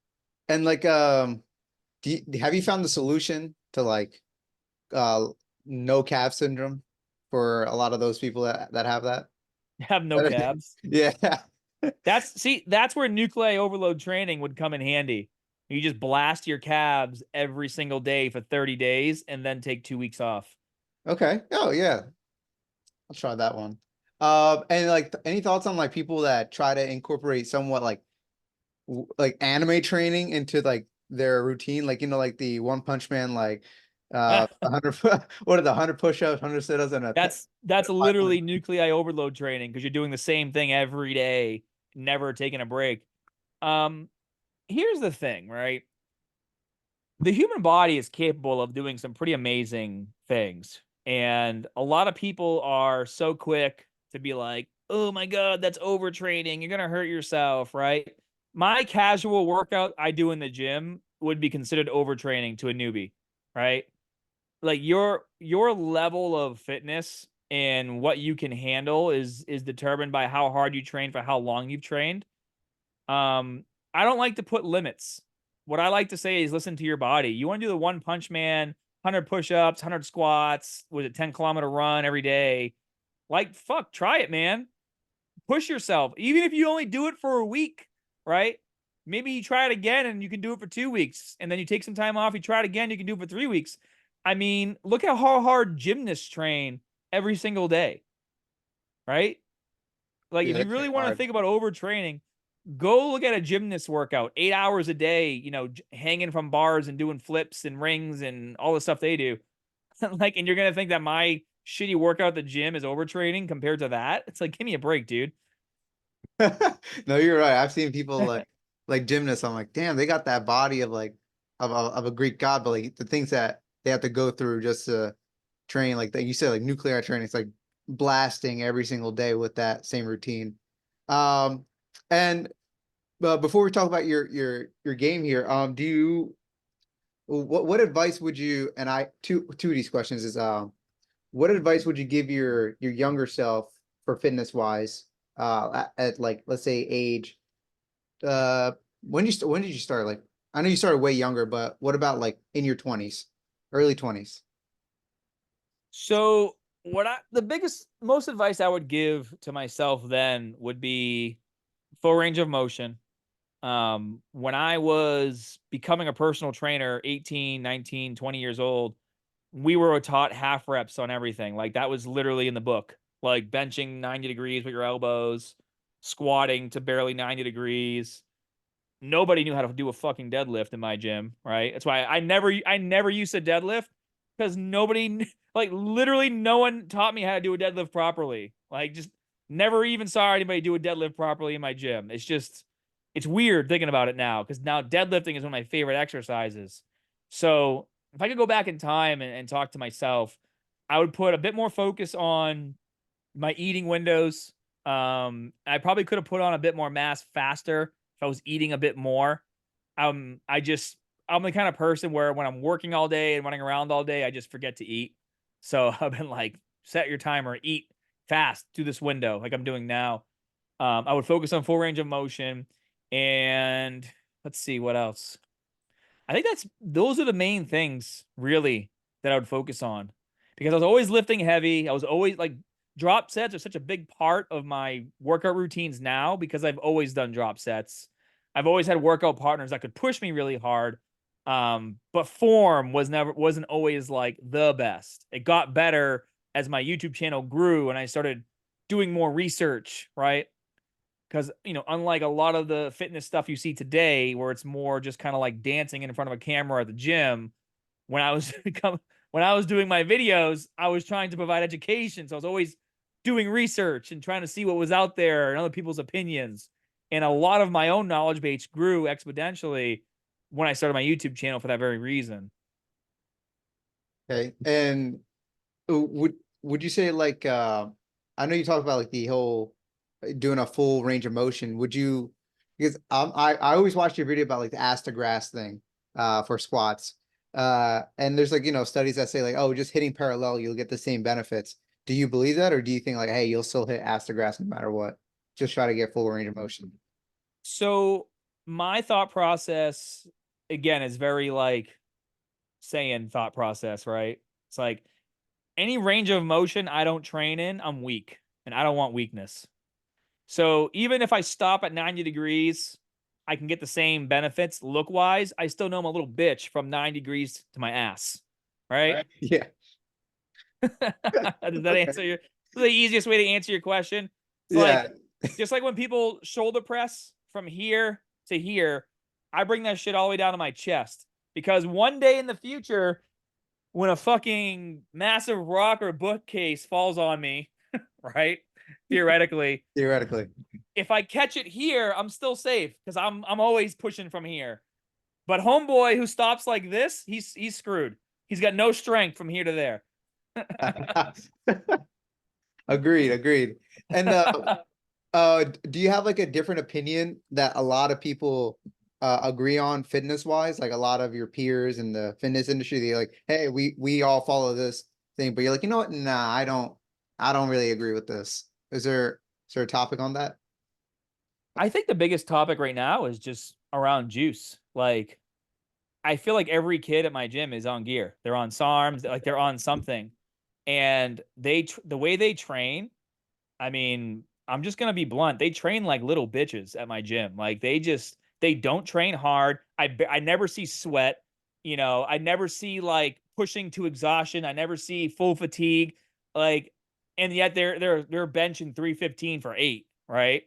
[SPEAKER 1] And like, have you found the solution to like, uh, no calf syndrome for a lot of those people that have that?
[SPEAKER 2] Have no calves.
[SPEAKER 1] Yeah.
[SPEAKER 2] That's where nuclei overload training would come in handy. You just blast your calves every single day for 30 days and then take 2 weeks off.
[SPEAKER 1] Okay. Oh yeah. I'll try that one. And like any thoughts on like people that try to incorporate somewhat like like anime training into like their routine, like like the One Punch Man, like 100 what are the 100 push-ups, 100 sit-ups, and a
[SPEAKER 2] That's literally nuclei overload training because you're doing the same thing every day, never taking a break. Here's the thing, right? The human body is capable of doing some pretty amazing things. And a lot of people are so quick to be like, oh my God, that's overtraining. You're going to hurt yourself, right? My casual workout I do in the gym would be considered overtraining to a newbie, right? Like your level of fitness and what you can handle is determined by how hard you train for how long you've trained. I don't like to put limits. What I like to say is listen to your body. You want to do the One Punch Man, 100 push-ups, 100 squats, with a 10-kilometer run every day. Like, fuck, try it, man. Push yourself. Even if you only do it for a week, right? Maybe you try it again and you can do it for 2 weeks. And then you take some time off, you try it again, you can do it for 3 weeks. I mean, look at how hard gymnasts train every single day, right? Like,
[SPEAKER 1] Yeah,
[SPEAKER 2] if you
[SPEAKER 1] that
[SPEAKER 2] really
[SPEAKER 1] shit
[SPEAKER 2] want to
[SPEAKER 1] hard.
[SPEAKER 2] think about overtraining, go look at a gymnast workout, 8 hours a day, hanging from bars and doing flips and rings and all the stuff they do. Like, and you're going to think that my shitty workout at the gym is overtraining compared to that? It's like, give me a break, dude.
[SPEAKER 1] No, you're right. I've seen people like gymnasts. I'm like, damn, they got that body of like of a Greek god, but like the things that they have to go through just to train, like that you said, like nuclear training, it's like blasting every single day with that same routine. Um, and before we talk about your game here, do you what advice would you, and I two of these questions is what advice would you give your younger self for fitness wise at like let's say age when did you start, like I know you started way younger, but what about like in your 20s, early 20s?
[SPEAKER 2] So, the biggest, most advice I would give to myself then would be full range of motion. When I was becoming a personal trainer, 18, 19, 20 years old, we were taught half reps on everything. Like that was literally in the book. Like benching 90 degrees with your elbows, squatting to barely 90 degrees. Nobody knew how to do a fucking deadlift in my gym, right? That's why I never used to deadlift because like literally no one taught me how to do a deadlift properly. Like just never even saw anybody do a deadlift properly in my gym. It's weird thinking about it now because now deadlifting is one of my favorite exercises. So if I could go back in time and talk to myself, I would put a bit more focus on my eating windows. I probably could have put on a bit more mass faster if I was eating a bit more. I just I'm the kind of person where when I'm working all day and running around all day, I just forget to eat. So I've been like, set your timer, eat fast, do this window like I'm doing now. I would focus on full range of motion, and let's see what else. I think those are the main things really that I would focus on because I was always lifting heavy. I was always like drop sets are such a big part of my workout routines now because I've always done drop sets. I've always had workout partners that could push me really hard. But form wasn't always like the best. It got better as my YouTube channel grew and I started doing more research, right? Because, you know, unlike a lot of the fitness stuff you see today, where it's more just kind of like dancing in front of a camera at the gym, when I was when I was doing my videos, I was trying to provide education. So I was always doing research and trying to see what was out there and other people's opinions. And a lot of my own knowledge base grew exponentially when I started my YouTube channel for that very reason.
[SPEAKER 1] Okay. And would you say like I know you talked about like the whole doing a full range of motion. Would you, because I always watch your video about like the ass to grass thing for squats. And there's like, you know, studies that say like, oh, just hitting parallel, you'll get the same benefits. Do you believe that, or do you think like, hey, you'll still hit ass to grass no matter what? Just try to get full range of motion.
[SPEAKER 2] So my thought process, again, is very like saying thought process, right? It's like any range of motion I don't train in, I'm weak and I don't want weakness. So even if I stop at 90 degrees, I can get the same benefits look wise. I still know I'm a little bitch from 90 degrees to my ass, right?
[SPEAKER 1] Yeah.
[SPEAKER 2] Does that answer your? The easiest way to answer your question? It's
[SPEAKER 1] Yeah.
[SPEAKER 2] like just like when people shoulder press from here to here, I bring that shit all the way down to my chest because one day in the future, when a fucking massive rock or bookcase falls on me, right? Theoretically,
[SPEAKER 1] Theoretically.
[SPEAKER 2] if I catch it here, I'm still safe because I'm always pushing from here. But homeboy who stops like this, he's screwed. He's got no strength from here to there.
[SPEAKER 1] Agreed. And do you have like a different opinion that a lot of people agree on fitness wise? Like a lot of your peers in the fitness industry, they're like, hey, we all follow this thing, but you're like, you know what? Nah, I don't really agree with this. Is there a topic on that?
[SPEAKER 2] I think the biggest topic right now is just around juice. Like, I feel like every kid at my gym is on gear. They're on SARMs, like they're on something. And the way they train, I mean, I'm just gonna be blunt. They train like little bitches at my gym. Like they don't train hard. I never see sweat. You know, I never see like pushing to exhaustion. I never see full fatigue. Like, and yet they're benching 315 for 8, right?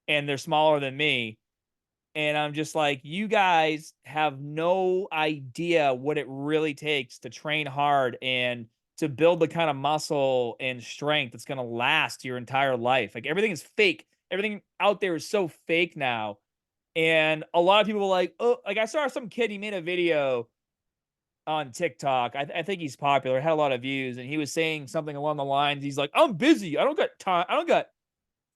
[SPEAKER 2] And they're smaller than me. And I'm just like, you guys have no idea what it really takes to train hard and to build the kind of muscle and strength that's going to last your entire life. Like everything is fake. Everything out there is so fake now. And a lot of people are like, oh, like I saw some kid, he made a video on TikTok. I think he's popular, had a lot of views, and he was saying something along the lines. He's like, I'm busy. I don't got time. I don't got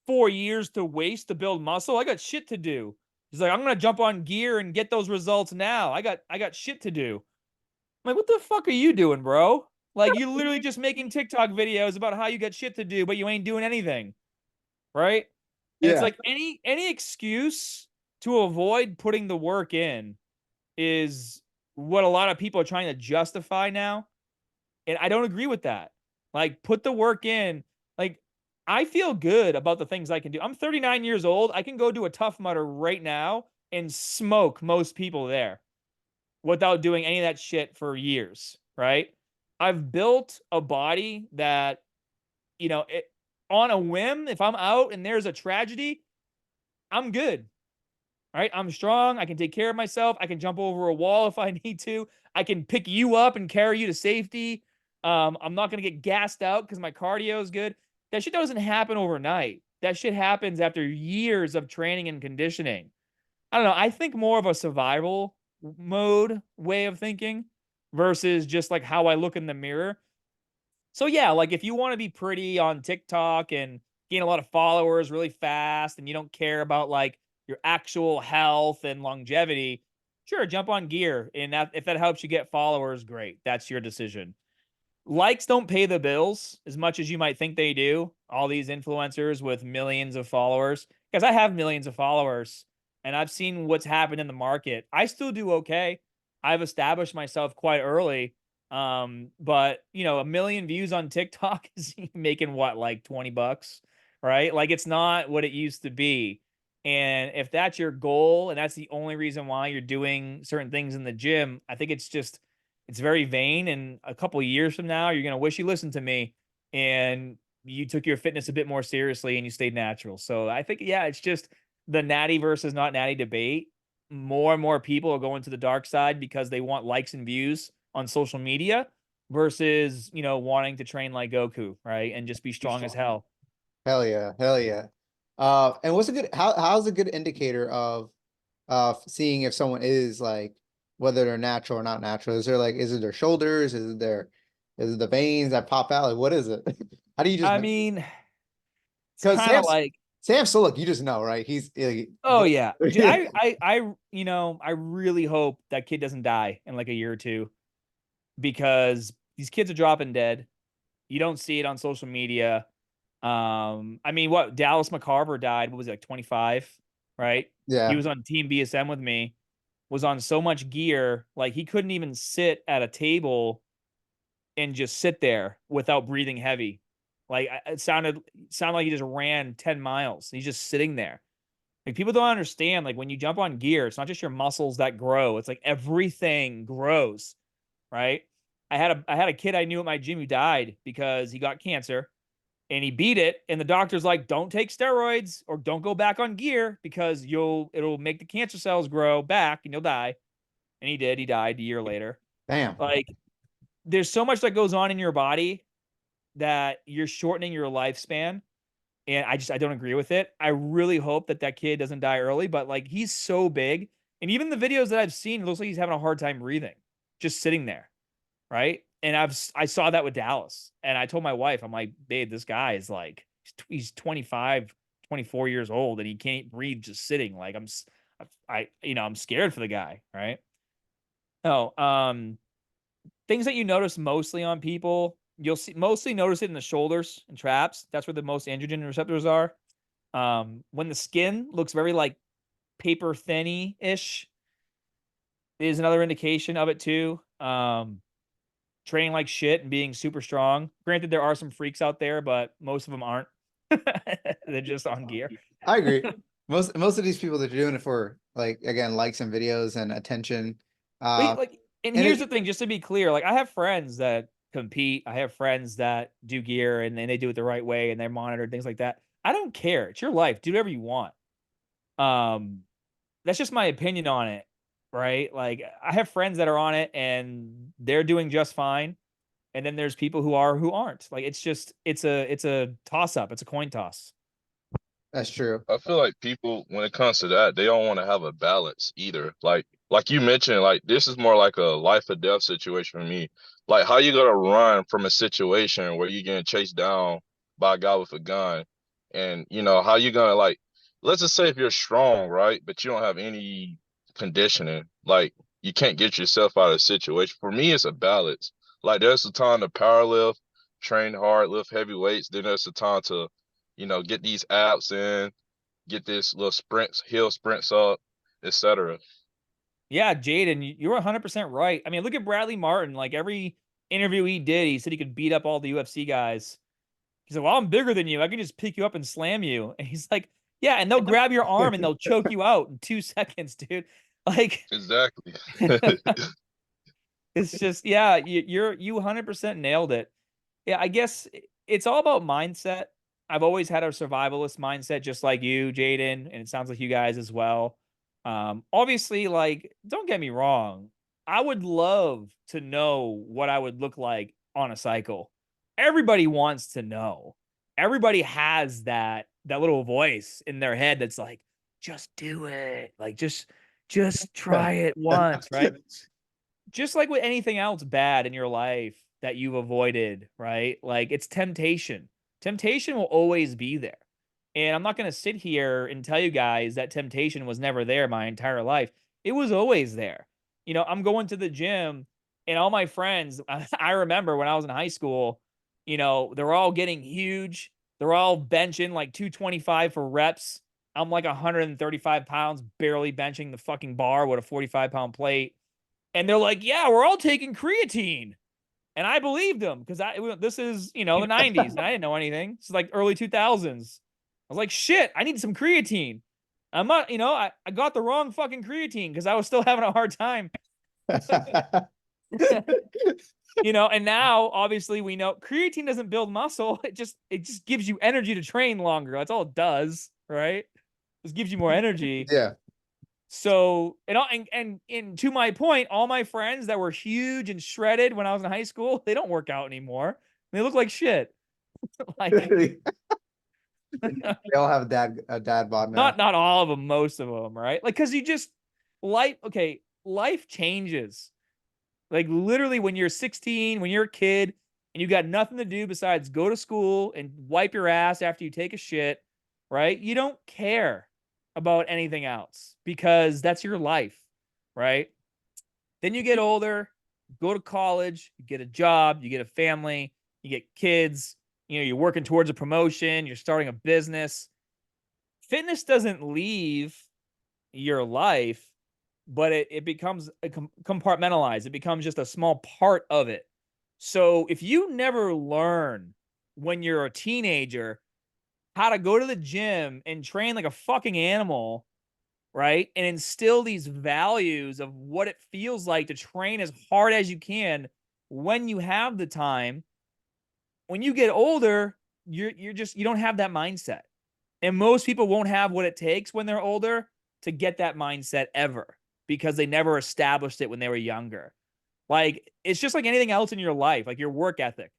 [SPEAKER 2] 4 years to waste to build muscle. I got shit to do. He's like, I'm gonna jump on gear and get those results now. I got shit to do. I'm like, what the fuck are you doing, bro? Like, you literally just making TikTok videos about how you got shit to do, but you ain't doing anything, right? And it's
[SPEAKER 1] Yeah.
[SPEAKER 2] like any excuse to avoid putting the work in is what a lot of people are trying to justify now. And I don't agree with that. Like, put the work in. Like, I feel good about the things I can do. I'm 39 years old. I can go do a Tough Mudder right now and smoke most people there without doing any of that shit for years, right? I've built a body that, you know, on a whim, if I'm out and there's a tragedy, I'm good. Right? I'm strong. I can take care of myself. I can jump over a wall if I need to. I can pick you up and carry you to safety. I'm not going to get gassed out because my cardio is good. That shit doesn't happen overnight. That shit happens after years of training and conditioning. I don't know. I think more of a survival mode way of thinking versus just like how I look in the mirror. So yeah, like if you want to be pretty on TikTok and gain a lot of followers really fast and you don't care about like your actual health and longevity, sure, jump on gear. And that, if that helps you get followers, great. That's your decision. Likes don't pay the bills as much as you might think they do. All these influencers with millions of followers, because I have millions of followers and I've seen what's happened in the market. I still do okay. I've established myself quite early. But you know, 1 million views on TikTok is making what, like $20, right? Like it's not what it used to be. And if that's your goal and that's the only reason why you're doing certain things in the gym, I think it's very vain. And a couple of years from now, you're gonna wish you listened to me and you took your fitness a bit more seriously and you stayed natural. So I think, yeah, it's just the natty versus not natty debate. More and more people are going to the dark side because they want likes and views on social media versus, you know, wanting to train like Goku, right? And just be strong as hell.
[SPEAKER 1] Hell yeah, hell yeah. And what's a good how's a good indicator of seeing if someone is like whether they're natural or not natural? Is there like is it their shoulders? Is it the veins that pop out? Like what is it? How do you just
[SPEAKER 2] I
[SPEAKER 1] know?
[SPEAKER 2] mean, it's
[SPEAKER 1] Because
[SPEAKER 2] kind of like,
[SPEAKER 1] Sam Sulek, you just know, right? He's
[SPEAKER 2] oh yeah. You know, I really hope that kid doesn't die in like a year or two because these kids are dropping dead. You don't see it on social media. I mean, what Dallas McCarver died, what was it, like 25, right? He
[SPEAKER 1] yeah.
[SPEAKER 2] was on Team BSM with me, was on so much gear, like he couldn't even sit at a table and just sit there without breathing heavy. Like it sounded like he just ran 10 miles. He's just sitting there. Like people don't understand, like when you jump on gear, it's not just your muscles that grow, it's like everything grows, right? I had a kid I knew at my gym who died because he got cancer and he beat it. And the doctor's like, don't take steroids or don't go back on gear because it'll make the cancer cells grow back and you'll die. And he did. He died a year later.
[SPEAKER 1] Damn.
[SPEAKER 2] Like there's so much that goes on in your body that you're shortening your lifespan. And I don't agree with it. I really hope that that kid doesn't die early, but like he's so big. And even the videos that I've seen, it looks like he's having a hard time breathing, just sitting there. Right. And I saw that with Dallas. And I told my wife, I'm like, babe, this guy is like, he's 25, 24 years old and he can't breathe just sitting. Like I'm scared for the guy. Right. Oh, things that you notice mostly on people, you'll mostly notice it in the shoulders and traps. That's where the most androgen receptors are. When the skin looks very like paper thinny ish is another indication of it too. Training like shit and being super strong. Granted, there are some freaks out there, but most of them aren't. They're just on gear.
[SPEAKER 1] I agree. Most of these people that are doing it for like again likes and videos and attention.
[SPEAKER 2] Like, and
[SPEAKER 1] And
[SPEAKER 2] here's
[SPEAKER 1] it
[SPEAKER 2] the thing, just to be clear, like I have friends that compete, I have friends that do gear and then they do it the right way and they're monitored, things like that. I don't care. It's your life. Do whatever you want. Um, that's just my opinion on it, right? Like I have friends that are on it and they're doing just fine. And then there's people who are who aren't. Like it's a toss up. It's a coin toss.
[SPEAKER 1] that's true.
[SPEAKER 3] I feel like people, when it comes to that, they don't want to have a balance either. Like you mentioned, like this is more like a life or death situation for me. Like how you gonna run from a situation where you're getting chased down by a guy with a gun, and how you gonna like, let's just say if you're strong, right, but you don't have any conditioning, like you can't get yourself out of the situation. For me, it's a balance. Like there's a time to power lift, train hard, lift heavy weights. Then there's a time to get these abs in, get this little sprints, hill sprints up, etc.
[SPEAKER 2] Yeah, Jaden, you're 100% right. I mean, look at Bradley Martin. Like every interview he did, he said he could beat up all the UFC guys. He said, "Well, I'm bigger than you. I can just pick you up and slam you." And he's like, "Yeah, and they'll grab your arm and they'll choke you out in 2 seconds, dude." Like
[SPEAKER 3] Exactly.
[SPEAKER 2] it's just, yeah, you 100% nailed it. Yeah, I guess it's all about mindset. I've always had a survivalist mindset, just like you, Jaden, and it sounds like you guys as well. Obviously, like, don't get me wrong. I would love to know what I would look like on a cycle. Everybody wants to know. Everybody has that little voice in their head that's like, just do it. Like, just try it once, right? Just like with anything else bad in your life that you've avoided, right? Like it's temptation. Temptation will always be there. And I'm not going to sit here and tell you guys that temptation was never there my entire life. It was always there. You know, I'm going to the gym and all my friends, I remember when I was in high school, they're all getting huge. They're all benching like 225 for reps. I'm like 135 pounds, barely benching the fucking bar with a 45-pound plate. And they're like, yeah, we're all taking creatine. And I believed him because this is, the 90s and I didn't know anything. This is like early 2000s. I was like, shit, I need some creatine. I'm not, I got the wrong fucking creatine because I was still having a hard time. And now obviously we know creatine doesn't build muscle. It just gives you energy to train longer. That's all it does, right? It just gives you more energy.
[SPEAKER 1] Yeah.
[SPEAKER 2] So, and to my point, all my friends that were huge and shredded when I was in high school, they don't work out anymore. They look like shit. Like
[SPEAKER 1] They all have a dad bod now.
[SPEAKER 2] not all of them, most of them, right? Like, cause life changes. Like literally when you're 16, when you're a kid and you got nothing to do besides go to school and wipe your ass after you take a shit, right? You don't care about anything else because that's your life, right? Then you get older, go to college, you get a job, you get a family, you get kids, you're working towards a promotion, you're starting a business. Fitness doesn't leave your life, but it becomes compartmentalized. It becomes just a small part of it. So if you never learn when you're a teenager how to go to the gym and train like a fucking animal, right? And instill these values of what it feels like to train as hard as you can when you have the time. When you get older, you don't have that mindset. And most people won't have what it takes when they're older to get that mindset ever because they never established it when they were younger. Like, it's just like anything else in your life, like your work ethic.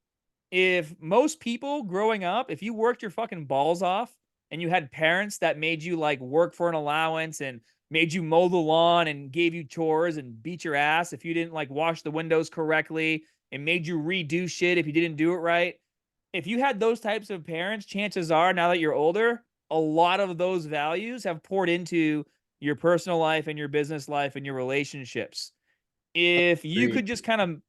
[SPEAKER 2] If most people growing up, if you worked your fucking balls off and you had parents that made you like work for an allowance and made you mow the lawn and gave you chores and beat your ass if you didn't like wash the windows correctly and made you redo shit if you didn't do it right. If you had those types of parents, chances are now that you're older, a lot of those values have poured into your personal life and your business life and your relationships. If you could just kind of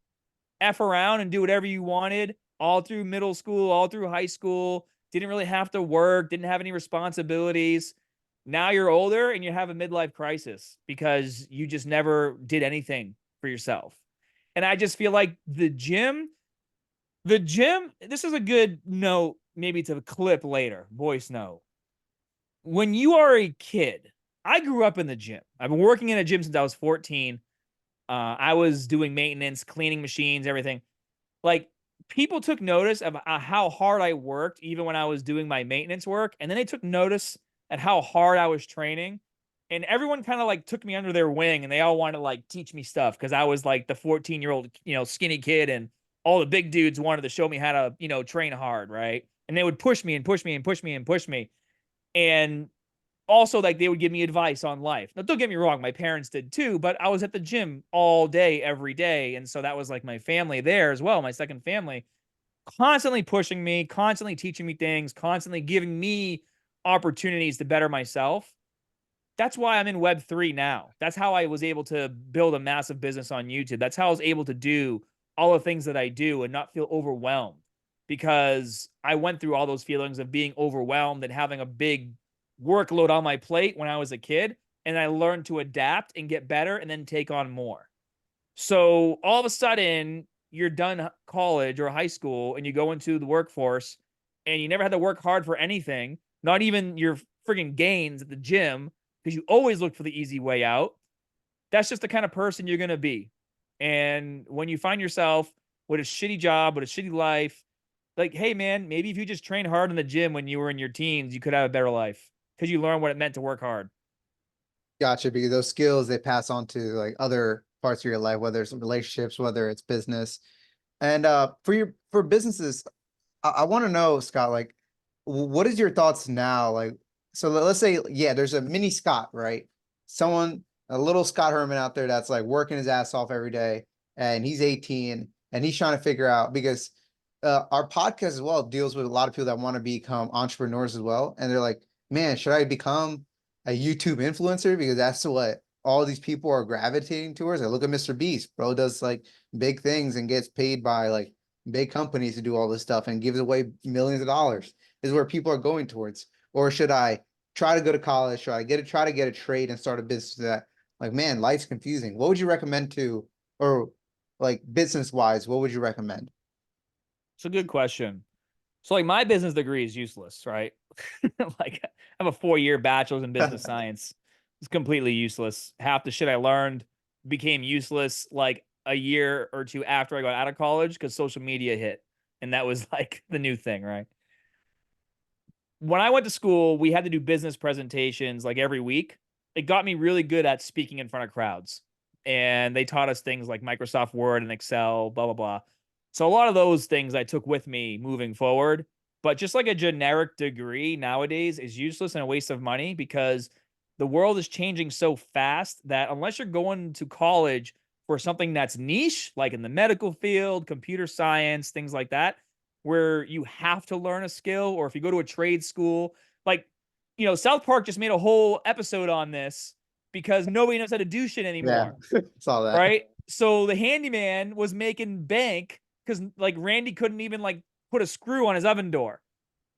[SPEAKER 2] F around and do whatever you wanted all through middle school, all through high school, didn't really have to work, didn't have any responsibilities. Now you're older and you have a midlife crisis because you just never did anything for yourself. And I just feel like the gym, this is a good note maybe to clip later, voice note. When you are a kid, I grew up in the gym. I've been working in a gym since I was 14. I was doing maintenance, cleaning machines, everything. Like, people took notice of how hard I worked, even when I was doing my maintenance work. And then they took notice at how hard I was training. And everyone kind of like took me under their wing and they all wanted to like teach me stuff because I was like the 14-year-old, skinny kid. And all the big dudes wanted to show me how to, train hard. Right. And they would push me and push me and push me and push me. And also, like, they would give me advice on life. Now, don't get me wrong, my parents did too, but I was at the gym all day, every day. And so that was like my family there as well, my second family, constantly pushing me, constantly teaching me things, constantly giving me opportunities to better myself. That's why I'm in Web3 now. That's how I was able to build a massive business on YouTube. That's how I was able to do all the things that I do and not feel overwhelmed because I went through all those feelings of being overwhelmed and having a big workload on my plate when I was a kid. And I learned to adapt and get better and then take on more. So all of a sudden, you're done college or high school and you go into the workforce and you never had to work hard for anything, not even your friggin' gains at the gym, because you always look for the easy way out. That's just the kind of person you're going to be. And when you find yourself with a shitty job, with a shitty life, like, hey, man, maybe if you just train hard in the gym when you were in your teens, you could have a better life because you learn what it meant to work hard.
[SPEAKER 1] Gotcha. Because those skills they pass on to like other parts of your life, whether it's relationships, whether it's business. And for businesses, I want to know, Scott, like, what is your thoughts now? Like, so let's say, yeah, there's a mini Scott, right? A little Scott Herman out there that's like working his ass off every day, and he's 18 and he's trying to figure out because our podcast as well deals with a lot of people that want to become entrepreneurs as well. And they're like, man, should I become a YouTube influencer? Because that's what all these people are gravitating towards. I look at Mr. Beast, bro, does like big things and gets paid by like big companies to do all this stuff and gives away millions of dollars. This is where people are going towards. Or should I try to go to college? Try to get a trade and start a business that, like, man, life's confusing. What would you recommend to, or like business wise, what would you recommend?
[SPEAKER 2] It's a good question. So like my business degree is useless, right? Like I have a 4-year bachelor's in business science. It's completely useless. Half the shit I learned became useless like a year or two after I got out of college because social media hit. And that was like the new thing, right? When I went to school, we had to do business presentations like every week. It got me really good at speaking in front of crowds. And they taught us things like Microsoft Word and Excel, blah, blah, blah. So a lot of those things I took with me moving forward. But just like a generic degree nowadays is useless and a waste of money because the world is changing so fast that unless you're going to college for something that's niche, like in the medical field, computer science, things like that, where you have to learn a skill, or if you go to a trade school, like, South Park just made a whole episode on this because nobody knows how to do shit
[SPEAKER 1] Yeah,
[SPEAKER 2] anymore,
[SPEAKER 1] saw that.
[SPEAKER 2] right? So the handyman was making bank because like Randy couldn't even like put a screw on his oven door.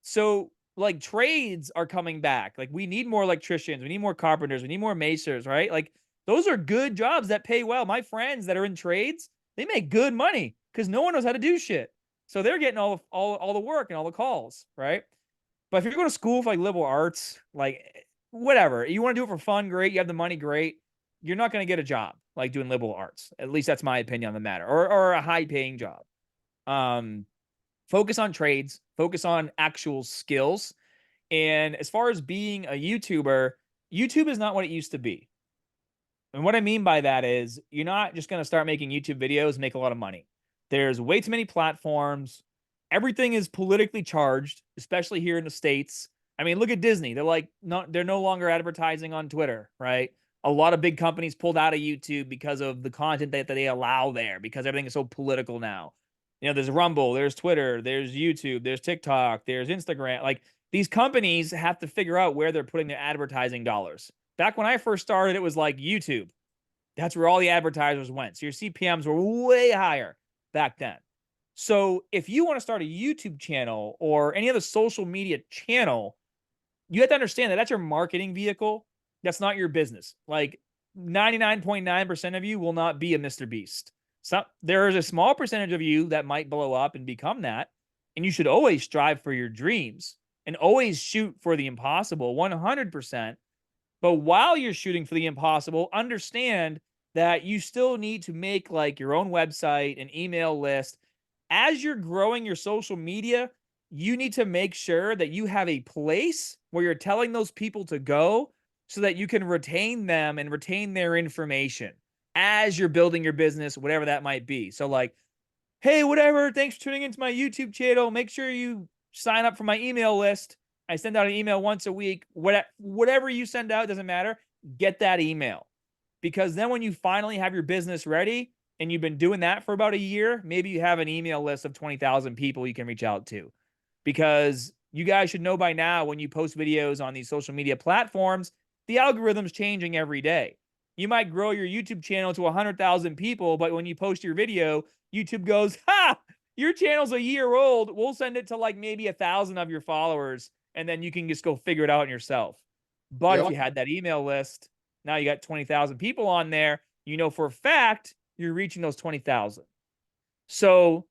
[SPEAKER 2] So like trades are coming back. Like we need more electricians, we need more carpenters, we need more macers, right? Like those are good jobs that pay well. My friends that are in trades, they make good money because no one knows how to do shit. So they're getting all the work and all the calls, right? But if you're going to school for like liberal arts, like whatever, you want to do it for fun, great. You have the money, great. You're not going to get a job like doing liberal arts. At least that's my opinion on the matter, or a high paying job. Um, Focus on trades, focus on actual skills. And as far as being a YouTuber, YouTube is not what it used to be. And what I mean by that is you're not just going to start making YouTube videos and make a lot of money. There's way too many platforms. Everything is politically charged, especially here in the States. I mean, look at Disney. They're no longer advertising on Twitter, right? A lot of big companies pulled out of YouTube because of the content that they allow there, because everything is so political now. There's Rumble, there's Twitter, there's YouTube, there's TikTok, there's Instagram. Like these companies have to figure out where they're putting their advertising dollars. Back when I first started, it was like YouTube. That's where all the advertisers went. So your CPMs were way higher back then. So if you want to start a YouTube channel or any other social media channel, you have to understand that that's your marketing vehicle. That's not your business. Like 99.9% of you will not be a Mr. Beast. So there is a small percentage of you that might blow up and become that. And you should always strive for your dreams and always shoot for the impossible 100%. But while you're shooting for the impossible, understand that you still need to make like your own website, an email list. As you're growing your social media, you need to make sure that you have a place where you're telling those people to go so that you can retain them and retain their information as you're building your business, whatever that might be. So like, hey, whatever, thanks for tuning into my YouTube channel. Make sure you sign up for my email list. I send out an email once a week. Whatever you send out, doesn't matter. Get that email. Because then when you finally have your business ready and you've been doing that for about a year, maybe you have an email list of 20,000 people you can reach out to. Because you guys should know by now, when you post videos on these social media platforms, the algorithm's changing every day. You might grow your YouTube channel to 100,000 people, but when you post your video, YouTube goes, ha, your channel's a year old. We'll send it to like maybe 1,000 of your followers, and then you can just go figure it out yourself. But if you had that email list, now you got 20,000 people on there, you know for a fact you're reaching those 20,000. So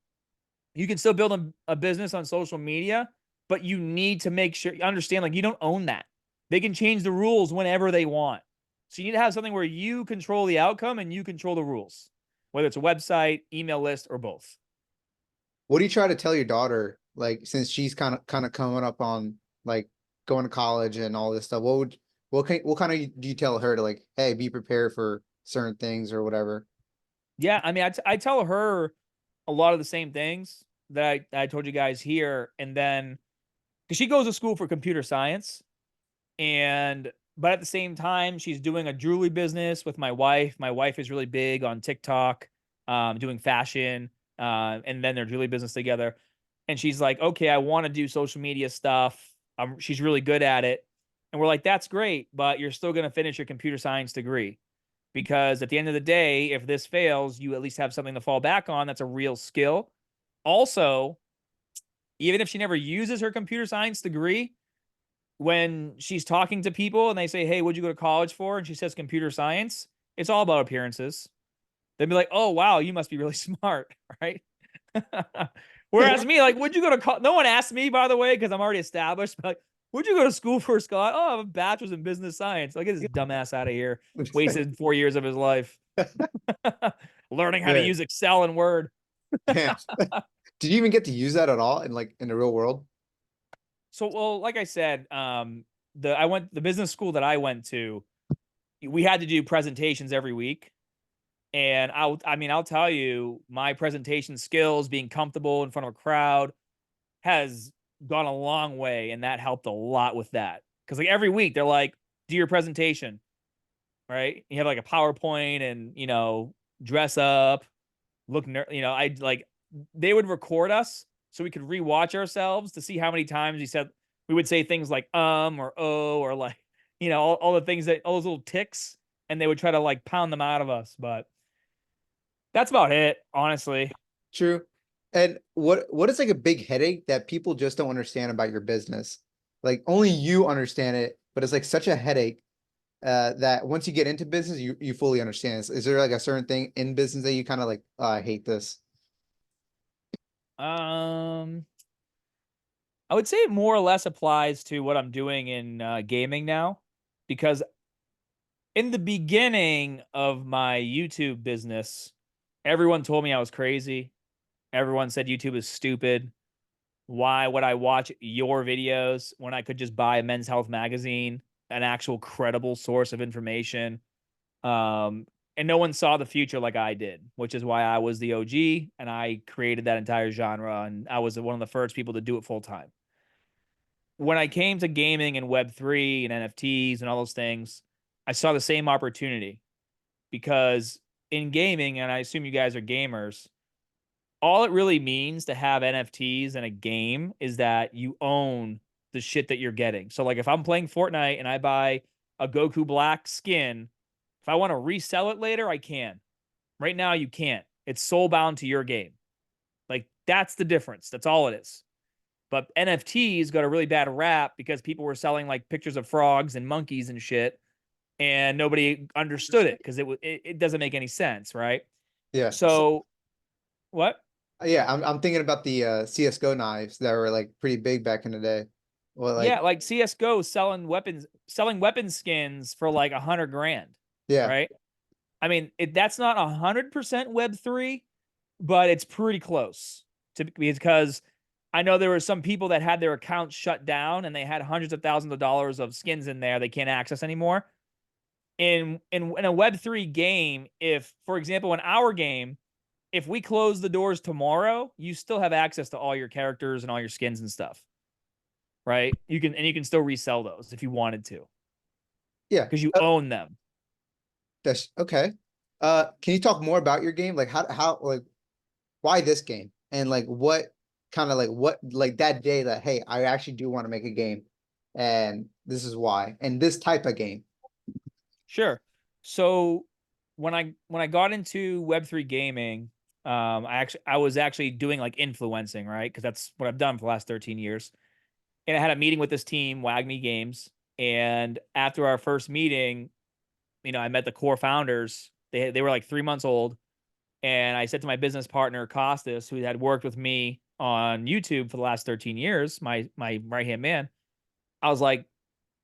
[SPEAKER 2] you can still build a business on social media, but you need to make sure you understand, like, you don't own that. They can change the rules whenever they want. So you need to have something where you control the outcome and you control the rules, whether it's a website, email list, or both.
[SPEAKER 1] What do you try to tell your daughter, like, since she's kind of coming up on like going to college and all this stuff? What kind of do you tell her to, like, hey, be prepared for certain things or whatever?
[SPEAKER 2] Yeah, I mean, I tell her a lot of the same things that I told you guys here, and then because she goes to school for computer science, but at the same time she's doing a jewelry business with my wife. My wife is really big on TikTok, doing fashion, and then their jewelry business together. And she's like, okay, I want to do social media stuff. She's really good at it. And we're like, that's great, but you're still going to finish your computer science degree. Because at the end of the day, if this fails, you at least have something to fall back on. That's a real skill. Also, even if she never uses her computer science degree, when she's talking to people and they say, hey, what'd you go to college for? And she says computer science, it's all about appearances. They'd be like, "Oh wow, you must be really smart," right? Whereas me, like, would you go to no one asked me, by the way, because I'm already established. But like, would you go to school for, Scott? Oh, I have a bachelor's in business science. Like, get this dumbass out of here. Wasted 4 years of his life learning how to
[SPEAKER 1] Right.
[SPEAKER 2] use Excel and Word.
[SPEAKER 1] Damn. Did you even get to use that at all in like in the real world?
[SPEAKER 2] So, well, like I said, the business school that I went to, we had to do presentations every week. And I'll tell you, my presentation skills, being comfortable in front of a crowd, has gone a long way, and that helped a lot with that. Because like every week they're like, do your presentation, right? You have like a PowerPoint, and dress up, look, I like they would record us so we could rewatch ourselves to see how many times we would say things like or oh, or like all the things, that all those little ticks, and they would try to like pound them out of us. But that's about it, honestly.
[SPEAKER 1] True. And what is like a big headache that people just don't understand about your business? Like only you understand it, but it's like such a headache that once you get into business, you fully understand. Is there like a certain thing in business that you kind of like, oh, I hate this?
[SPEAKER 2] Um, I would say it more or less applies to what I'm doing in gaming now, because in the beginning of my YouTube business, everyone told me I was crazy. Everyone said YouTube is stupid. Why would I watch your videos when I could just buy a Men's Health magazine, an actual credible source of information? And no one saw the future like I did, which is why I was the OG and I created that entire genre. And I was one of the first people to do it full time. When I came to gaming and Web3 and NFTs and all those things, I saw the same opportunity, because in gaming, and I assume you guys are gamers, all it really means to have NFTs in a game is that you own the shit that you're getting. So like if I'm playing Fortnite and I buy a Goku Black skin, if I want to resell it later, I can. Right now you can't. It's soul bound to your game. Like that's the difference. That's all it is. But NFTs got a really bad rap because people were selling like pictures of frogs and monkeys and shit, and nobody understood it because it doesn't make any sense, right?
[SPEAKER 1] Yeah.
[SPEAKER 2] So what?
[SPEAKER 1] Yeah, I'm thinking about the CS:GO knives that were like pretty big back in the day. Well,
[SPEAKER 2] Yeah,
[SPEAKER 1] like
[SPEAKER 2] like CS:GO selling weapon skins for like 100 grand,
[SPEAKER 1] yeah,
[SPEAKER 2] right? I mean, that's not 100% Web3, but it's pretty close to, because I know there were some people that had their accounts shut down and they had hundreds of thousands of dollars of skins in there they can't access anymore. In a Web3 game, if, for example, in our game, if we close the doors tomorrow, you still have access to all your characters and all your skins and stuff, right? You can still resell those if you wanted to,
[SPEAKER 1] yeah.
[SPEAKER 2] because you own them.
[SPEAKER 1] That's okay. Can you talk more about your game? Like how like why this game? And like what kind of like what like that day that hey, I actually do want to make a game and this is why. And this type of game.
[SPEAKER 2] Sure. So when I got into Web3 gaming, I was actually doing like influencing, right? Because that's what I've done for the last 13 years. And I had a meeting with this team, WagMe Games. And after our first meeting, I met the core founders. They were like 3 months old. And I said to my business partner, Costas, who had worked with me on YouTube for the last 13 years, my right-hand man, I was like,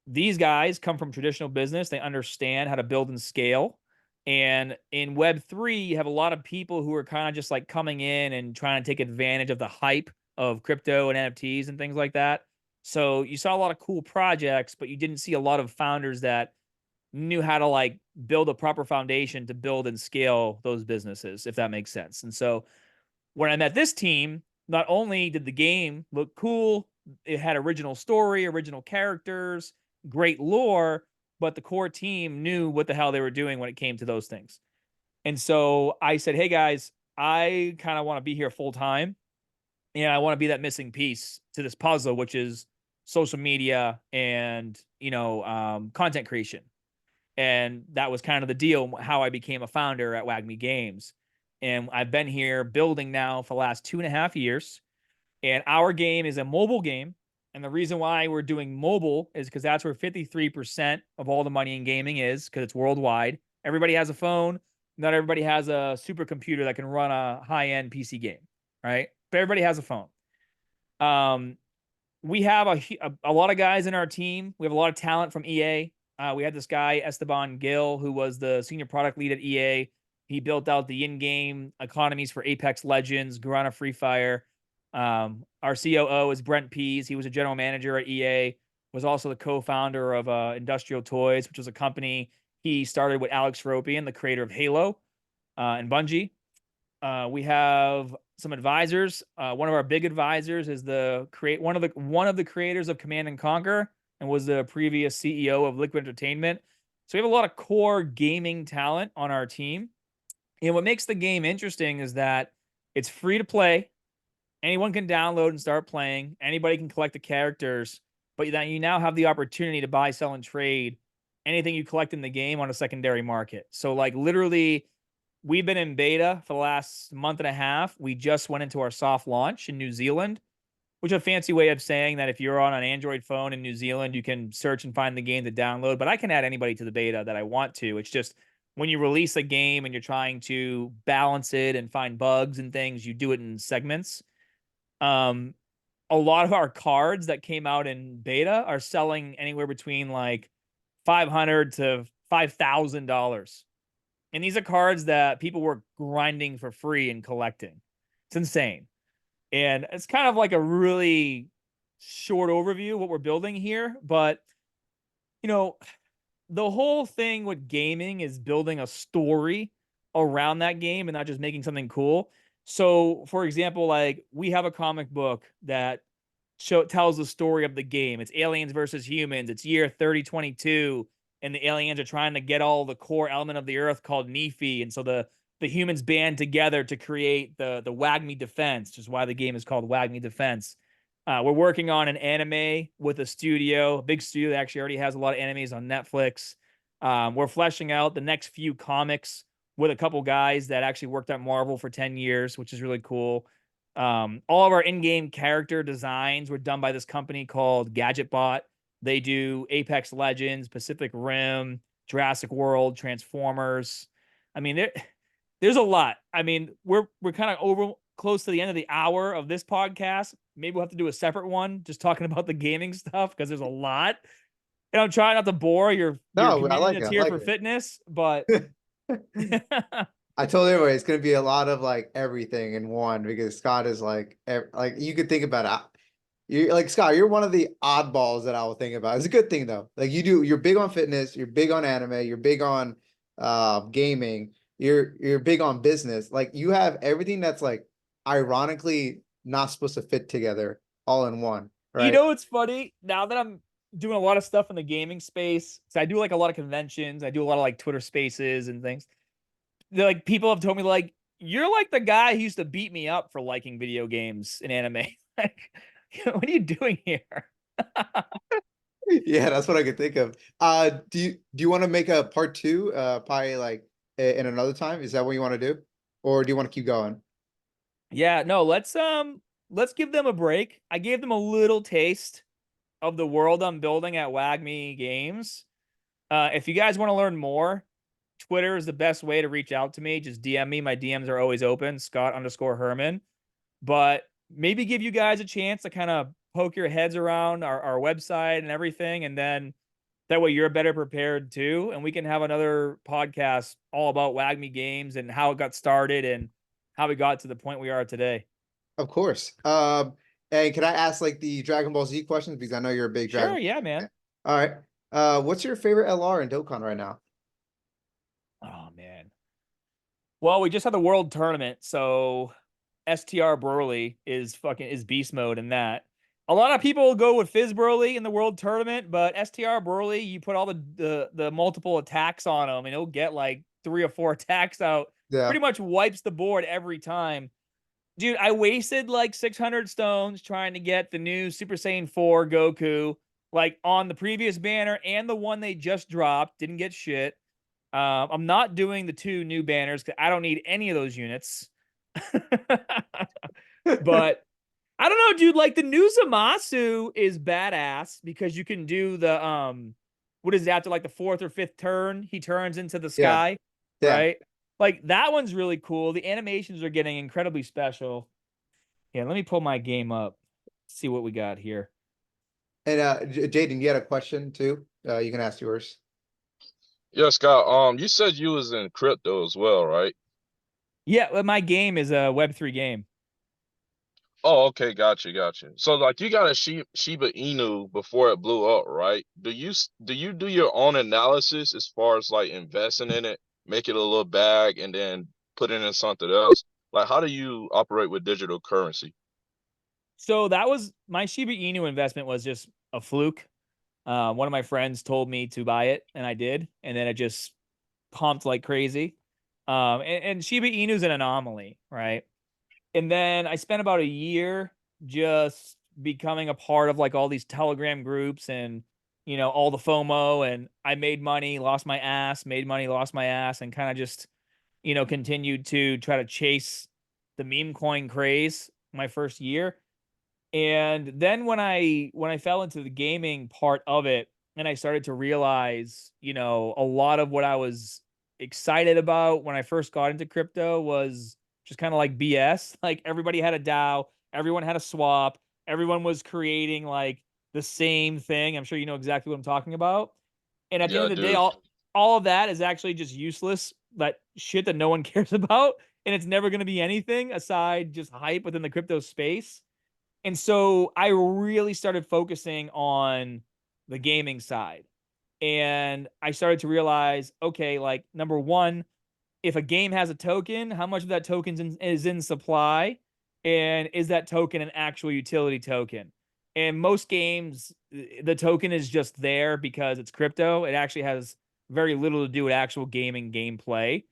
[SPEAKER 2] these guys come from traditional business. They understand how to build and scale. And in Web3, you have a lot of people who are kind of just like coming in and trying to take advantage of the hype of crypto and NFTs and things like that. So you saw a lot of cool projects, but you didn't see a lot of founders that knew how to like build a proper foundation to build and scale those businesses, if that makes sense. And so when I met this team, not only did the game look cool, it had original story, original characters, great lore, but the core team knew what the hell they were doing when it came to those things. And so I said, hey guys, I kind of want to be here full time. And I want to be that missing piece to this puzzle, which is social media and, content creation. And that was kind of the deal, how I became a founder at WagMe Games. And I've been here building now for the last 2.5 years. And our game is a mobile game. And the reason why we're doing mobile is because that's where 53% of all the money in gaming is, because it's worldwide. Everybody has a phone. Not everybody has a supercomputer that can run a high-end PC game, right? But everybody has a phone. We have a lot of guys in our team. We have a lot of talent from EA. We had this guy, Esteban Gil, who was the senior product lead at EA. He built out the in-game economies for Apex Legends, Garana Free Fire. Our COO is Brent Pease. He was a general manager at EA, was also the co-founder of Industrial Toys, which was a company he started with Alex Ropian, the creator of Halo and Bungie. We have some advisors. One of our big advisors is one of the creators of Command and Conquer and was the previous CEO of Liquid Entertainment. So we have a lot of core gaming talent on our team. And what makes the game interesting is that it's free to play. Anyone can download and start playing. Anybody can collect the characters, but then you now have the opportunity to buy, sell, and trade anything you collect in the game on a secondary market. So like literally, we've been in beta for the last month and a half. We just went into our soft launch in New Zealand, which is a fancy way of saying that if you're on an Android phone in New Zealand, you can search and find the game to download. But I can add anybody to the beta that I want to. It's just when you release a game and you're trying to balance it and find bugs and things, you do it in segments. A lot of our cards that came out in beta are selling anywhere between like $500 to $5,000. And these are cards that people were grinding for free and collecting. It's insane. And it's kind of like a really short overview of what we're building here. But, you know, the whole thing with gaming is building a story around that game and not just making something cool. So, for example, like we have a comic book that tells the story of the game. It's aliens versus humans. It's year 3022. And the aliens are trying to get all the core element of the earth called Nephi. And so the humans band together to create the WAGMI defense, which is why the game is called WAGMI Defense. We're working on an anime with a studio, a big studio that actually already has a lot of animes on Netflix. We're fleshing out the next few comics with a couple guys that actually worked at Marvel for 10 years, which is really cool. All of our in-game character designs were done by this company called GadgetBot. They do Apex Legends, Pacific Rim, Jurassic World, Transformers. I mean, there's a lot. I mean, we're kind of close to the end of the hour of this podcast. Maybe we'll have to do a separate one just talking about the gaming stuff because there's a lot. And I'm trying not to bore your community that's here for fitness, but
[SPEAKER 1] I told everybody it's gonna be a lot of like everything in one because Scott is like you could think about it. You're like Scott, you're one of the oddballs that I will think about. It's a good thing though. Like you're big on fitness, you're big on anime, you're big on gaming, you're big on business. Like you have everything that's like ironically not supposed to fit together all in one. Right.
[SPEAKER 2] You know what's funny? Now that I'm doing a lot of stuff in the gaming space, so I do like a lot of conventions, I do a lot of like Twitter spaces and things. They're like people have told me like you're like the guy who used to beat me up for liking video games and anime. Like, what are you doing here?
[SPEAKER 1] Yeah, that's what I could think of. Do you want to make a part two? Probably like in another time. Is that what you want to do, or do you want to keep going?
[SPEAKER 2] Yeah, no. Let's give them a break. I gave them a little taste of the world I'm building at WAGMI Games. If you guys want to learn more, Twitter is the best way to reach out to me. Just DM me. My DMs are always open. Scott_Herman. But maybe give you guys a chance to kind of poke your heads around our website and everything. And then that way you're better prepared too. And we can have another podcast all about WAGMI Games and how it got started and how we got to the point we are today.
[SPEAKER 1] Of course. And can I ask like the Dragon Ball Z questions? Because I know you're a big Dragon.
[SPEAKER 2] Sure, yeah, man.
[SPEAKER 1] All right. What's your favorite LR in Dokkan right now?
[SPEAKER 2] Oh, man. Well, we just had the World Tournament, so STR Broly is beast mode in that. A lot of people go with Fizz Broly in the World Tournament, but STR Broly, you put all the multiple attacks on him, and he'll get like 3 or 4 attacks out.
[SPEAKER 1] Yeah.
[SPEAKER 2] Pretty much wipes the board every time. Dude, I wasted like 600 stones trying to get the new Super Saiyan 4 Goku, like on the previous banner and the one they just dropped. Didn't get shit. I'm not doing the 2 new banners because I don't need any of those units. But I don't know, dude. Like the new Zamasu is badass because you can do the what is it, after like the 4th or 5th turn, he turns into the sky,
[SPEAKER 1] Yeah.
[SPEAKER 2] right? Like that one's really cool. The animations are getting incredibly special. Yeah, let me pull my game up. See what we got here.
[SPEAKER 1] And Jaden, you had a question too? You can ask yours.
[SPEAKER 3] Yeah, Scott. You said you was in crypto as well, right?
[SPEAKER 2] Yeah, well, my game is a Web3 game.
[SPEAKER 3] Oh, okay, got you. So like you got a Shiba Inu before it blew up, right? Do you do your own analysis as far as like investing in it, make it a little bag, and then put it in something else? Like how do you operate with digital currency?
[SPEAKER 2] So that was my Shiba Inu investment was just a fluke. One of my friends told me to buy it, and I did, and then it just pumped like crazy. And Shiba Inu is an anomaly, right? And then I spent about a year just becoming a part of like all these Telegram groups and all the FOMO, and I made money, lost my ass, made money, lost my ass, and kind of just continued to try to chase the meme coin craze my first year. And then when I fell into the gaming part of it and I started to realize, a lot of what I was excited about when I first got into crypto was just kind of like BS. Like everybody had a DAO, everyone had a swap, everyone was creating like the same thing. I'm sure you know exactly what I'm talking about. And at the
[SPEAKER 3] Yeah,
[SPEAKER 2] end of the day,
[SPEAKER 3] dude.
[SPEAKER 2] all of that is actually just useless. That shit that no one cares about. And it's never going to be anything aside just hype within the crypto space. And so I really started focusing on the gaming side. And I started to realize, okay, like number one, if a game has a token, how much of that token is in supply? And is that token an actual utility token? And most games, the token is just there because it's crypto. It actually has very little to do with actual gaming gameplay.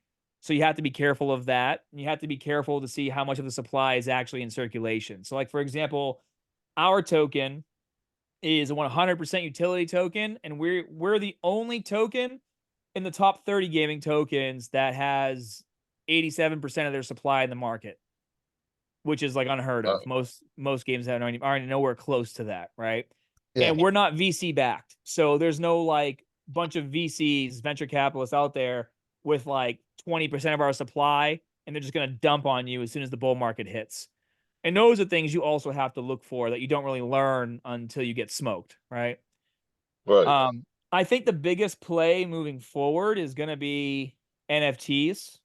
[SPEAKER 2] So you have to be careful of that. And you have to be careful to see how much of the supply is actually in circulation. So, like, for example, our token is a 100% utility token, and we're the only token in the top 30 gaming tokens that has 87% of their supply in the market, which is like unheard
[SPEAKER 3] Uh,
[SPEAKER 2] of. Most games aren't nowhere close to that, right?
[SPEAKER 1] Yeah.
[SPEAKER 2] And we're not VC backed, so there's no like bunch of VCs, venture capitalists out there with like 20% of our supply, and they're just gonna dump on you as soon as the bull market hits. And those are things you also have to look for that you don't really learn until you get smoked, right?
[SPEAKER 3] right.
[SPEAKER 2] I think the biggest play moving forward is going to be NFTs.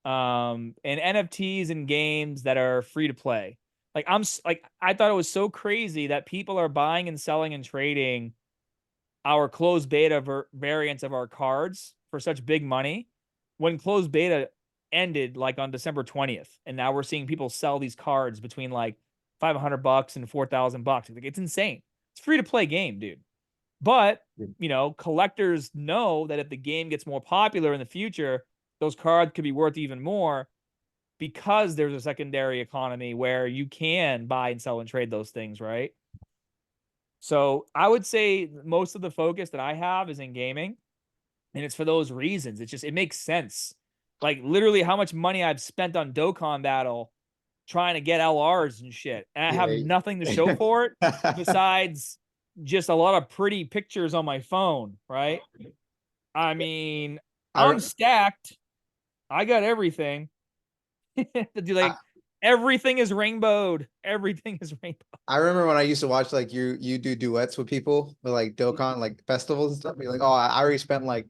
[SPEAKER 2] And NFTs in games that are free to play. Like like I thought it was so crazy that people are buying and selling and trading our closed beta variants of our cards for such big money when closed beta ended like on December 20th, and now we're seeing people sell these cards between like $500 and $4,000. Like, it's insane. It's free to play game, dude. But collectors know that if the game gets more popular in the future, those cards could be worth even more because there's a secondary economy where you can buy and sell and trade those things, right? So I would say most of the focus that I have is in gaming, and it's for those reasons. It makes sense. Like literally how much money I've spent on Dokkan Battle trying to get LRs and shit. And I have nothing to show for it besides just a lot of pretty pictures on my phone, right? I mean, I'm
[SPEAKER 1] I,
[SPEAKER 2] stacked. I got everything.
[SPEAKER 1] I
[SPEAKER 2] Like everything is rainbowed. Everything is rainbow.
[SPEAKER 1] I remember when I used to watch like you do duets with people with like Dokkan like festivals and stuff. You're like, oh, I already spent like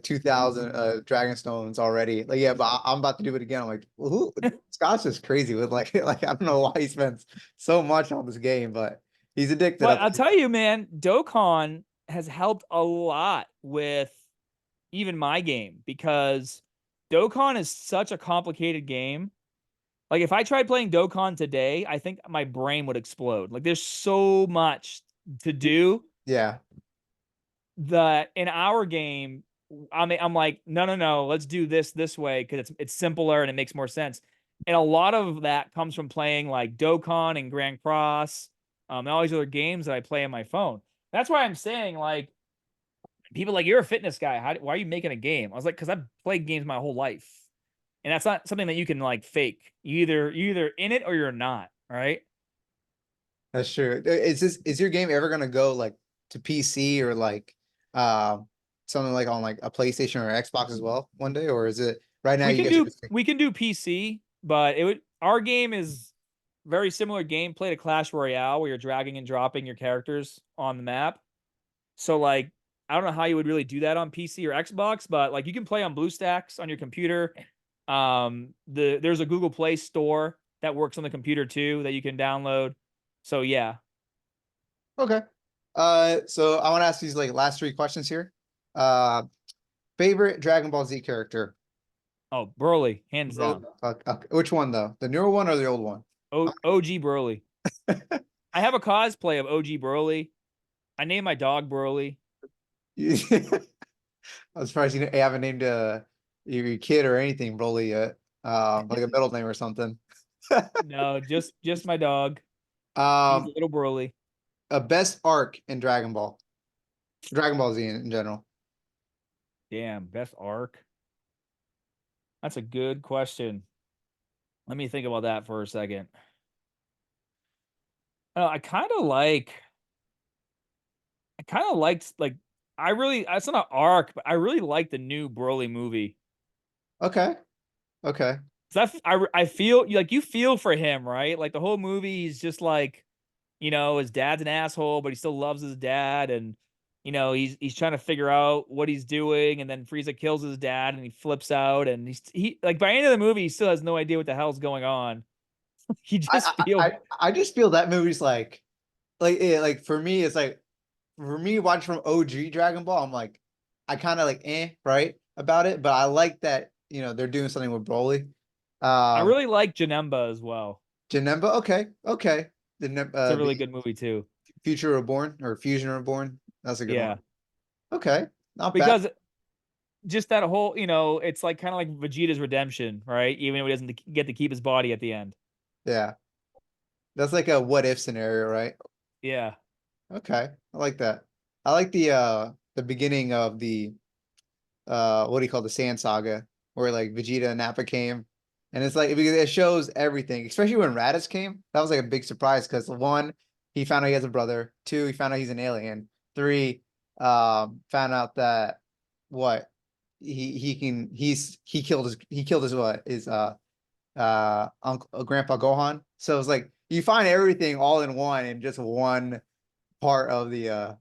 [SPEAKER 1] 2,000 Dragonstones already. Like, yeah, but I'm about to do it again. I'm like, well, Scott's just crazy with like like I don't know why he spends so much on this game, but he's addicted.
[SPEAKER 2] But I'll tell you, man, Dokkan has helped a lot with even my game because Dokkan is such a complicated game. Like if I tried playing Dokkan today, I think my brain would explode. Like there's so much to do
[SPEAKER 1] Yeah,
[SPEAKER 2] that in our game, I'm like, no, let's do this way because it's simpler and it makes more sense. And a lot of that comes from playing like Dokkan and Grand Cross, and all these other games that I play on my phone. That's why I'm saying like people like you're a fitness guy. Why are you making a game? I was like, because I've played games my whole life, and that's not something that you can like fake. You're either in it or you're not, right?
[SPEAKER 1] that's true. Is your game ever gonna go like to PC or like something like on like a PlayStation or Xbox as well one day, or is it Right now,
[SPEAKER 2] We
[SPEAKER 1] you
[SPEAKER 2] can
[SPEAKER 1] guys are
[SPEAKER 2] do
[SPEAKER 1] just
[SPEAKER 2] we can do PC, but our game is very similar gameplay to Clash Royale, where you're dragging and dropping your characters on the map. So like, I don't know how you would really do that on PC or Xbox, but like you can play on BlueStacks on your computer. There's a Google Play Store that works on the computer too that you can download. So yeah.
[SPEAKER 1] okay. So I want to ask these like last three questions here. Favorite Dragon Ball Z character?
[SPEAKER 2] Oh, Broly, hands down.
[SPEAKER 1] Which one though? The newer one or the old one?
[SPEAKER 2] OG Broly. I have a cosplay of OG Broly. I named my dog Broly.
[SPEAKER 1] I'm surprised you haven't named your kid or anything Broly yet. Like a middle name or something.
[SPEAKER 2] No, just my dog. He's
[SPEAKER 1] Um,
[SPEAKER 2] a little Broly.
[SPEAKER 1] a best arc in Dragon Ball Z in general.
[SPEAKER 2] Damn, best arc. That's a good question. Let me think about that for a second. I kind of liked like it's not an arc, but I really like the new Broly movie.
[SPEAKER 1] Okay, okay,
[SPEAKER 2] So I feel like you feel for him, right? Like the whole movie, he's just like, his dad's an asshole, but he still loves his dad, and he's trying to figure out what he's doing, and then Frieza kills his dad, and he flips out, and he like by the end of the movie, he still has no idea what the hell's going on. He just feels
[SPEAKER 1] I just feel that movie's like for me, it's like for me watching from OG Dragon Ball, I'm like I kind of like right about it, but I like that they're doing something with Broly.
[SPEAKER 2] I
[SPEAKER 1] Um,
[SPEAKER 2] really like Janemba as well.
[SPEAKER 1] Janemba, okay.
[SPEAKER 2] It's a really
[SPEAKER 1] The
[SPEAKER 2] good movie too.
[SPEAKER 1] Future Reborn or Fusion Reborn. That's a good one.
[SPEAKER 2] Yeah,
[SPEAKER 1] Okay, not bad.
[SPEAKER 2] because just that whole, it's like kind of like Vegeta's redemption, right? Even though he doesn't get to keep his body at the end.
[SPEAKER 1] Yeah, that's like a what if scenario, right?
[SPEAKER 2] Yeah.
[SPEAKER 1] Okay, I like that. I like the beginning of the what do you call the Sand Saga, where like Vegeta and Nappa came, and it's like because it shows everything, especially when Raditz came. That was like a big surprise because one, he found out he has a brother. Two, he found out he's an alien. Three, found out that what he killed his what is uncle Grandpa Gohan. So it's like you find everything all in one in just one part of the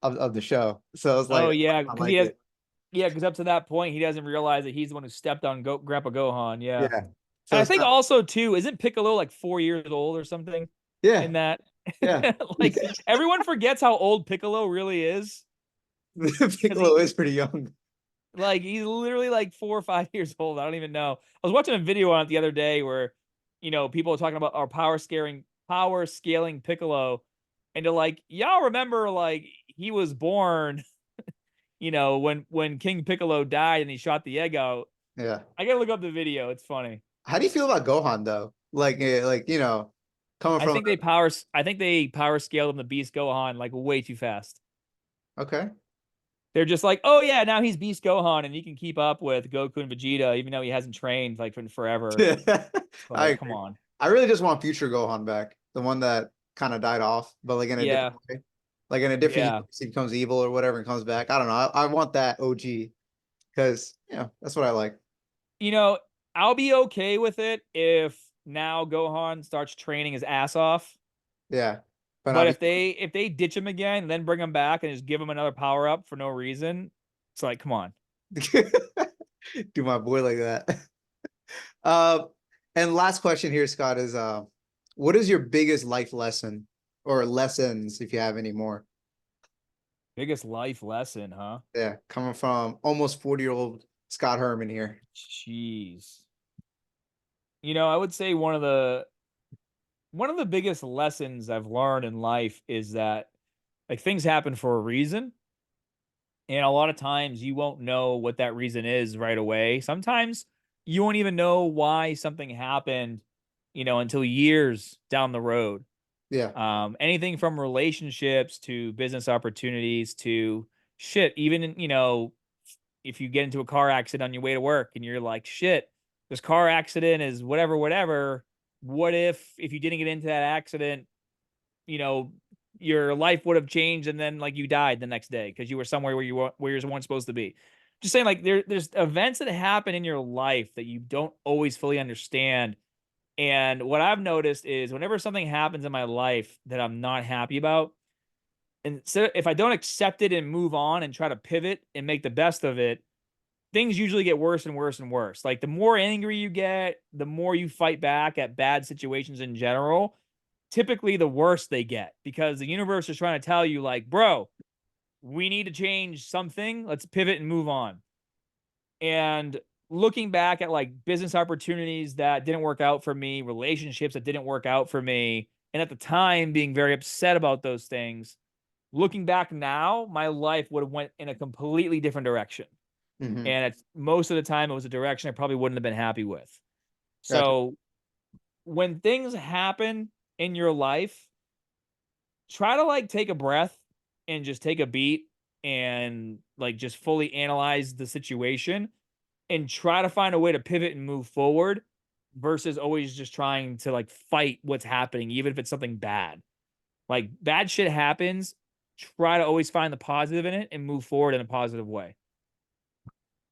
[SPEAKER 1] of the show. So it's
[SPEAKER 2] Oh
[SPEAKER 1] like
[SPEAKER 2] yeah,
[SPEAKER 1] I
[SPEAKER 2] because
[SPEAKER 1] like it.
[SPEAKER 2] up to that point he doesn't realize that he's the one who stepped on Grandpa Gohan. Yeah.
[SPEAKER 1] Yeah.
[SPEAKER 2] And
[SPEAKER 1] So
[SPEAKER 2] I
[SPEAKER 1] it's
[SPEAKER 2] think
[SPEAKER 1] not,
[SPEAKER 2] also too, isn't Piccolo like 4 years old or something
[SPEAKER 1] yeah,
[SPEAKER 2] in that?
[SPEAKER 1] yeah.
[SPEAKER 2] Like everyone forgets how old Piccolo really is. Because
[SPEAKER 1] Piccolo is pretty young.
[SPEAKER 2] he's literally like 4 or 5 years old. I don't even know. I was watching a video on it the other day where, people are talking about our power scaling Piccolo. And they're like, y'all remember like he was born, when King Piccolo died and he shot the egg out.
[SPEAKER 1] Yeah.
[SPEAKER 2] I gotta look up the video. It's funny.
[SPEAKER 1] How do you feel about Gohan though? Like coming from
[SPEAKER 2] I think they power scaled him to Beast Gohan like way too fast.
[SPEAKER 1] okay.
[SPEAKER 2] They're just like, oh yeah, now he's Beast Gohan and he can keep up with Goku and Vegeta, even though he hasn't trained like for forever.
[SPEAKER 1] I
[SPEAKER 2] Like, come
[SPEAKER 1] agree.
[SPEAKER 2] on.
[SPEAKER 1] I really just want future Gohan back, the one that kind of died off, but like in a
[SPEAKER 2] Yeah,
[SPEAKER 1] different way, like in a different
[SPEAKER 2] yeah.
[SPEAKER 1] universe, he becomes evil or whatever and comes back. I don't know. I want that OG because that's what I like.
[SPEAKER 2] You know, I'll be okay with it if now Gohan starts training his ass off.
[SPEAKER 1] Yeah, but
[SPEAKER 2] But
[SPEAKER 1] not
[SPEAKER 2] if they ditch him again and then bring him back and just give him another power up for no reason, it's like, come on.
[SPEAKER 1] do my boy like that. Uh, and last question here, Scott, is what is your biggest life lesson or lessons if you have any more?
[SPEAKER 2] Biggest life lesson, huh?
[SPEAKER 1] Yeah, coming from almost 40-year-old Scott Herman here.
[SPEAKER 2] Jeez. I would say one of the biggest lessons I've learned in life is that like things happen for a reason. And a lot of times you won't know what that reason is right away. Sometimes you won't even know why something happened, until years down the road.
[SPEAKER 1] Yeah,
[SPEAKER 2] Anything from relationships to business opportunities to shit, even, if you get into a car accident on your way to work and you're like, shit, this car accident is whatever, whatever. What if you didn't get into that accident, you know, your life would have changed and then like you died the next day because you were somewhere where you weren't supposed to be. just saying, like, there's events that happen in your life that you don't always fully understand. And what I've noticed is whenever something happens in my life that I'm not happy about, and so if I don't accept it and move on and try to pivot and make the best of it, things usually get worse and worse and worse. Like the more angry you get, the more you fight back at bad situations in general, typically the worse they get, because the universe is trying to tell you, like, bro, we need to change something. Let's pivot and move on. And looking back at like business opportunities that didn't work out for me, relationships that didn't work out for me, and at the time being very upset about those things, looking back now, my life would have went in a completely different direction.
[SPEAKER 1] Mhm.
[SPEAKER 2] And it's most of the time it was a direction I probably wouldn't have been happy with.
[SPEAKER 1] Gotcha.
[SPEAKER 2] So when things happen in your life, try to like take a breath and just take a beat and like just fully analyze the situation and try to find a way to pivot and move forward versus always just trying to like fight what's happening, even if it's something bad. Like bad shit happens, try to always find the positive in it and move forward in a positive way.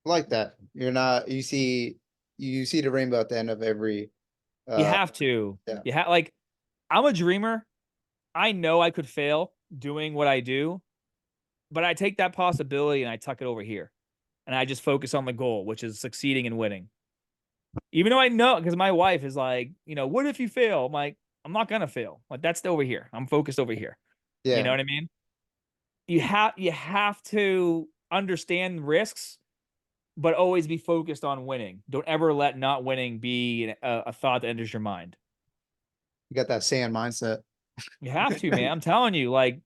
[SPEAKER 1] I like that. You're not, you see the rainbow at the end of every,
[SPEAKER 2] You
[SPEAKER 1] uh,
[SPEAKER 2] have to.
[SPEAKER 1] yeah.
[SPEAKER 2] You have like I'm a dreamer. I know I could fail doing what I do, but I take that possibility and I tuck it over here. And I just focus on the goal, which is succeeding and winning. Even though I know, because my wife is like, what if you fail? I'm like, I'm not gonna fail. Like that's over here. I'm focused over here. You know
[SPEAKER 1] Yeah.
[SPEAKER 2] what I mean? You have to understand risks, but always be focused on winning. Don't ever let not winning be a thought that enters your mind.
[SPEAKER 1] You got that sand mindset.
[SPEAKER 2] You have to, man. I'm telling you, like,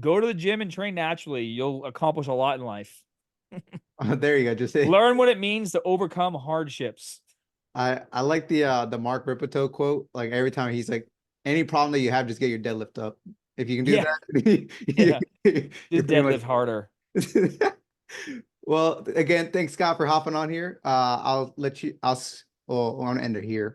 [SPEAKER 2] go to the gym and train naturally. You'll accomplish a lot in life.
[SPEAKER 1] There you go. Just say,
[SPEAKER 2] Learn what it means to overcome hardships.
[SPEAKER 1] I like the Mark Ripito quote. Like every time he's like, any problem that you have, just get your deadlift up. If you can do
[SPEAKER 2] Yeah,
[SPEAKER 1] that,
[SPEAKER 2] yeah.
[SPEAKER 1] you're
[SPEAKER 2] Just
[SPEAKER 1] pretty much.
[SPEAKER 2] deadlift harder.
[SPEAKER 1] Well, again, thanks Scott for hopping on here. I'll let you. Well, I want to end it here.